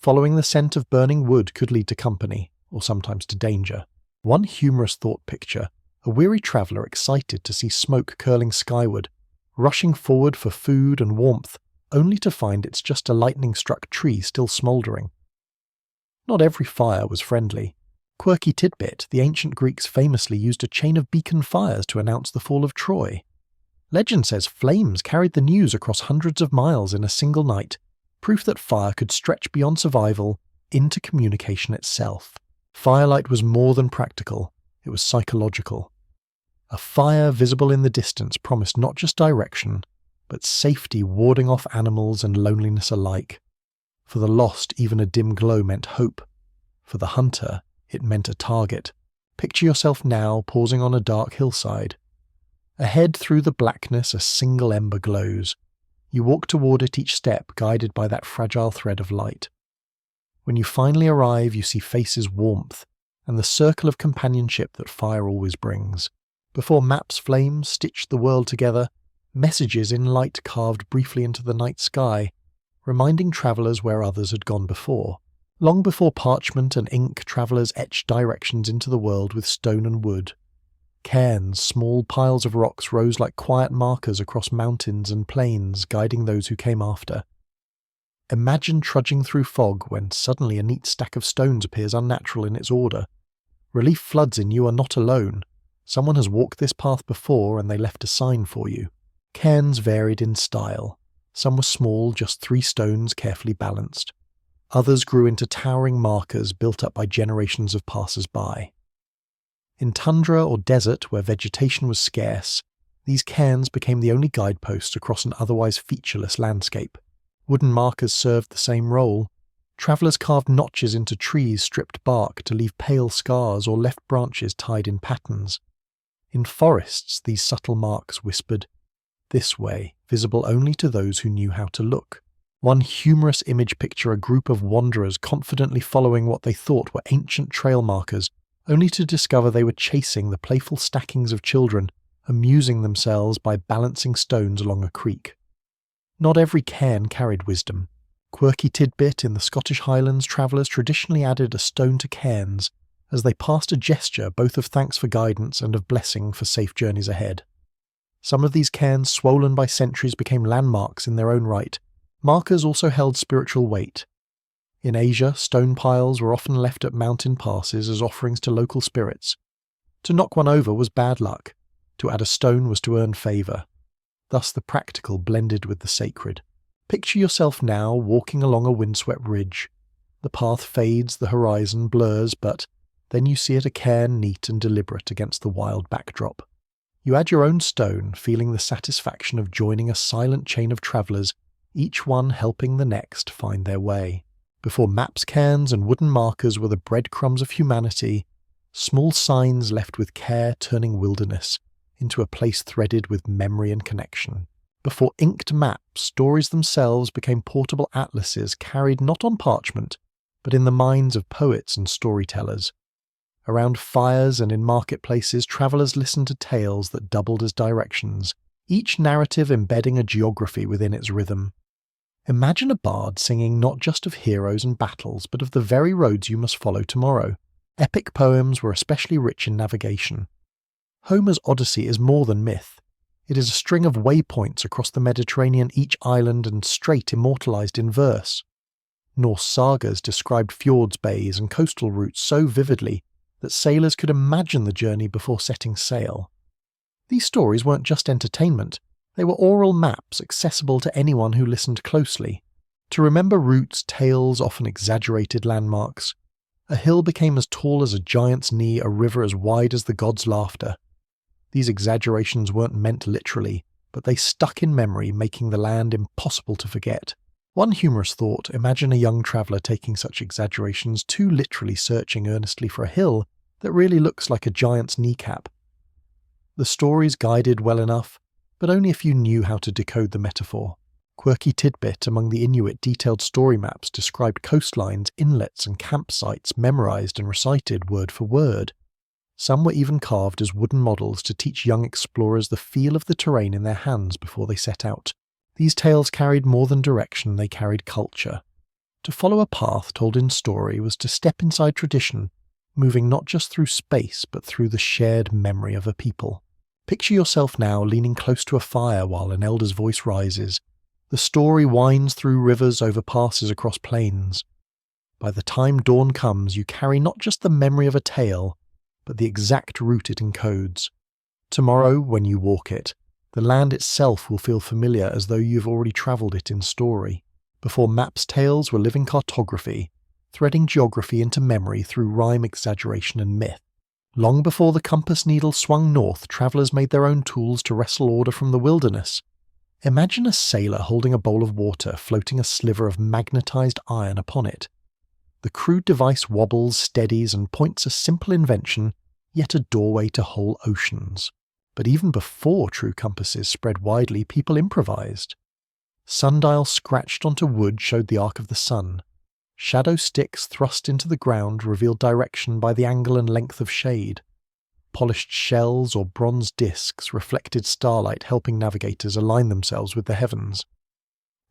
Following the scent of burning wood could lead to company, or sometimes to danger. One humorous thought picture: a weary traveller excited to see smoke curling skyward, rushing forward for food and warmth, only to find it's just a lightning-struck tree still smouldering. Not every fire was friendly. Quirky tidbit: the ancient Greeks famously used a chain of beacon fires to announce the fall of Troy. Legend says flames carried the news across hundreds of miles in a single night, proof that fire could stretch beyond survival into communication itself. Firelight was more than practical, it was psychological. A fire visible in the distance promised not just direction, but safety, warding off animals and loneliness alike. For the lost, even a dim glow meant hope. For the hunter, it meant a target. Picture yourself now pausing on a dark hillside. Ahead through the blackness a single ember glows. You walk toward it each step, guided by that fragile thread of light. When you finally arrive, you see faces' warmth, and the circle of companionship that fire always brings. Before maps' flames stitched the world together, messages in light carved briefly into the night sky, reminding travellers where others had gone before. Long before parchment and ink, travellers etched directions into the world with stone and wood. Cairns, small piles of rocks, rose like quiet markers across mountains and plains, guiding those who came after. Imagine trudging through fog when suddenly a neat stack of stones appears unnatural in its order. Relief floods in you are not alone. Someone has walked this path before and they left a sign for you. Cairns varied in style. Some were small, just 3 stones carefully balanced. Others grew into towering markers built up by generations of passers-by. In tundra or desert where vegetation was scarce, these cairns became the only guideposts across an otherwise featureless landscape. Wooden markers served the same role. Travellers carved notches into trees' stripped bark to leave pale scars or left branches tied in patterns. In forests, these subtle marks whispered, "This way," visible only to those who knew how to look. One humorous image picture a group of wanderers confidently following what they thought were ancient trail markers, only to discover they were chasing the playful stackings of children, amusing themselves by balancing stones along a creek. Not every cairn carried wisdom. Quirky tidbit, in the Scottish Highlands, travellers traditionally added a stone to cairns, as they passed a gesture both of thanks for guidance and of blessing for safe journeys ahead. Some of these cairns, swollen by centuries, became landmarks in their own right. Markers also held spiritual weight. In Asia, stone piles were often left at mountain passes as offerings to local spirits. To knock one over was bad luck. To add a stone was to earn favour. Thus the practical blended with the sacred. Picture yourself now walking along a windswept ridge. The path fades, the horizon blurs, but then you see it a cairn neat and deliberate against the wild backdrop. You add your own stone, feeling the satisfaction of joining a silent chain of travellers, each one helping the next find their way. Before maps, cairns, and wooden markers were the breadcrumbs of humanity, small signs left with care turning wilderness into a place threaded with memory and connection. Before inked maps, stories themselves became portable atlases carried not on parchment, but in the minds of poets and storytellers. Around fires and in marketplaces, travellers listened to tales that doubled as directions, each narrative embedding a geography within its rhythm. Imagine a bard singing not just of heroes and battles, but of the very roads you must follow tomorrow. Epic poems were especially rich in navigation. Homer's Odyssey is more than myth. It is a string of waypoints across the Mediterranean, each island and strait immortalized in verse. Norse sagas described fjords, bays, and coastal routes so vividly that sailors could imagine the journey before setting sail. These stories weren't just entertainment. They were oral maps accessible to anyone who listened closely. To remember routes, tales, often exaggerated landmarks. A hill became as tall as a giant's knee, a river as wide as the gods' laughter. These exaggerations weren't meant literally, but they stuck in memory, making the land impossible to forget. One humorous thought, imagine a young traveller taking such exaggerations too literally, searching earnestly for a hill that really looks like a giant's kneecap. The stories guided well enough, but only if you knew how to decode the metaphor. Quirky tidbit, among the Inuit, detailed story maps described coastlines, inlets and campsites memorized and recited word for word. Some were even carved as wooden models to teach young explorers the feel of the terrain in their hands before they set out. These tales carried more than direction, they carried culture. To follow a path told in story was to step inside tradition, moving not just through space but through the shared memory of a people. Picture yourself now leaning close to a fire while an elder's voice rises. The story winds through rivers, over passes, across plains. By the time dawn comes, you carry not just the memory of a tale, but the exact route it encodes. Tomorrow, when you walk it, The land itself will feel familiar as though you've already travelled it in story. Before maps, tales were living cartography, threading geography into memory through rhyme, exaggeration and myth. Long before the compass needle swung north, travellers made their own tools to wrestle order from the wilderness. Imagine a sailor holding a bowl of water, floating a sliver of magnetised iron upon it. The crude device wobbles, steadies, and points a simple invention, yet a doorway to whole oceans. But even before true compasses spread widely, people improvised. Sundials scratched onto wood showed the arc of the sun. Shadow sticks thrust into the ground revealed direction by the angle and length of shade. Polished shells or bronze discs reflected starlight, helping navigators align themselves with the heavens.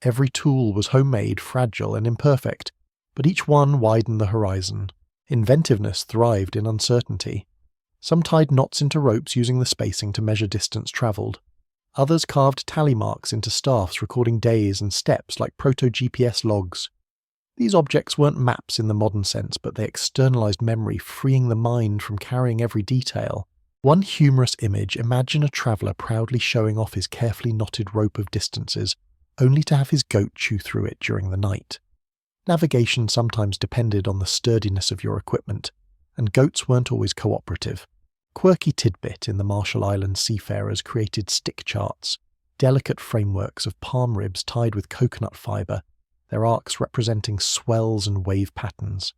Every tool was homemade, fragile and imperfect, but each one widened the horizon. Inventiveness thrived in uncertainty. Some tied knots into ropes using the spacing to measure distance travelled. Others carved tally marks into staffs recording days and steps like proto-GPS logs. These objects weren't maps in the modern sense, but they externalized memory, freeing the mind from carrying every detail. One humorous image: imagine a traveller proudly showing off his carefully knotted rope of distances, only to have his goat chew through it during the night. Navigation sometimes depended on the sturdiness of your equipment, and goats weren't always cooperative. Quirky tidbit in the Marshall Islands seafarers created stick charts, delicate frameworks of palm ribs tied with coconut fibre, their arcs representing swells and wave patterns.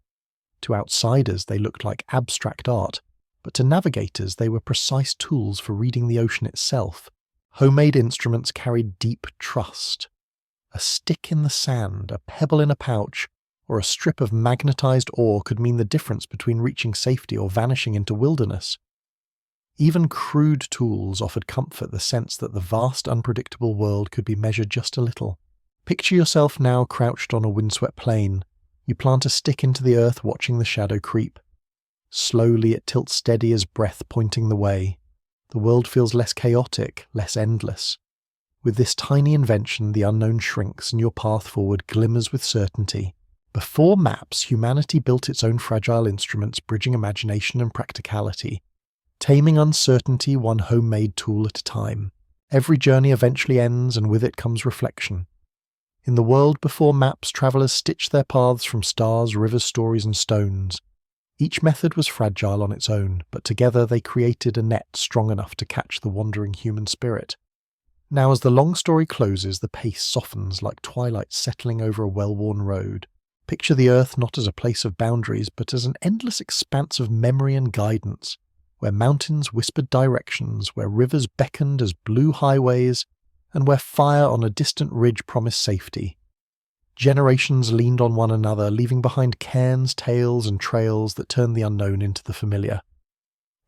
To outsiders they looked like abstract art, but to navigators they were precise tools for reading the ocean itself. Homemade instruments carried deep trust. A stick in the sand, a pebble in a pouch, or a strip of magnetized ore could mean the difference between reaching safety or vanishing into wilderness. Even crude tools offered comfort, the sense that the vast unpredictable world could be measured just a little. Picture yourself now crouched on a windswept plain. You plant a stick into the earth, watching the shadow creep. Slowly it tilts steady as breath pointing the way. The world feels less chaotic, less endless. With this tiny invention, the unknown shrinks and your path forward glimmers with certainty. Before maps, humanity built its own fragile instruments, bridging imagination and practicality, taming uncertainty one homemade tool at a time. Every journey eventually ends, and with it comes reflection. In the world before maps, travellers stitched their paths from stars, rivers, stories and stones. Each method was fragile on its own, but together they created a net strong enough to catch the wandering human spirit. Now as the long story closes, the pace softens like twilight settling over a well-worn road. Picture the earth not as a place of boundaries, but as an endless expanse of memory and guidance, where mountains whispered directions, where rivers beckoned as blue highways, and where fire on a distant ridge promised safety. Generations leaned on one another, leaving behind cairns, tales and trails that turned the unknown into the familiar.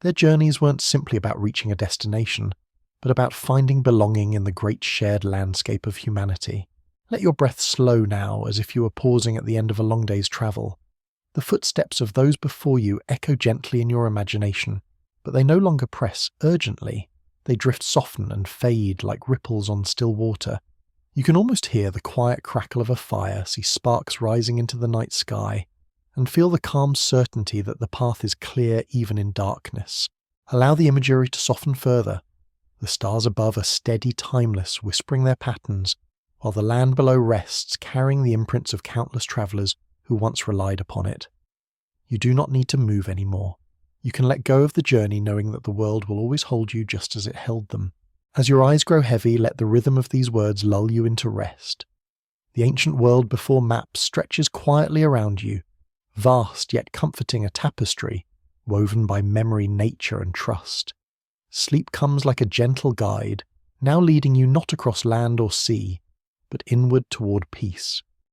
Their journeys weren't simply about reaching a destination, but about finding belonging in the great shared landscape of humanity. Let your breath slow now, as if you were pausing at the end of a long day's travel. The footsteps of those before you echo gently in your imagination, but they no longer press urgently. They drift, soften and fade like ripples on still water. You can almost hear the quiet crackle of a fire, see sparks rising into the night sky, and feel the calm certainty that the path is clear even in darkness. Allow the imagery to soften further. The stars above are steady, timeless, whispering their patterns, while the land below rests, carrying the imprints of countless travellers who once relied upon it. You do not need to move anymore. You can let go of the journey, knowing that the world will always hold you just as it held them. As your eyes grow heavy, let the rhythm of these words lull you into rest. The ancient world before maps stretches quietly around you, vast yet comforting, a tapestry woven by memory, nature and trust. Sleep comes like a gentle guide, now leading you not across land or sea, but inward toward peace.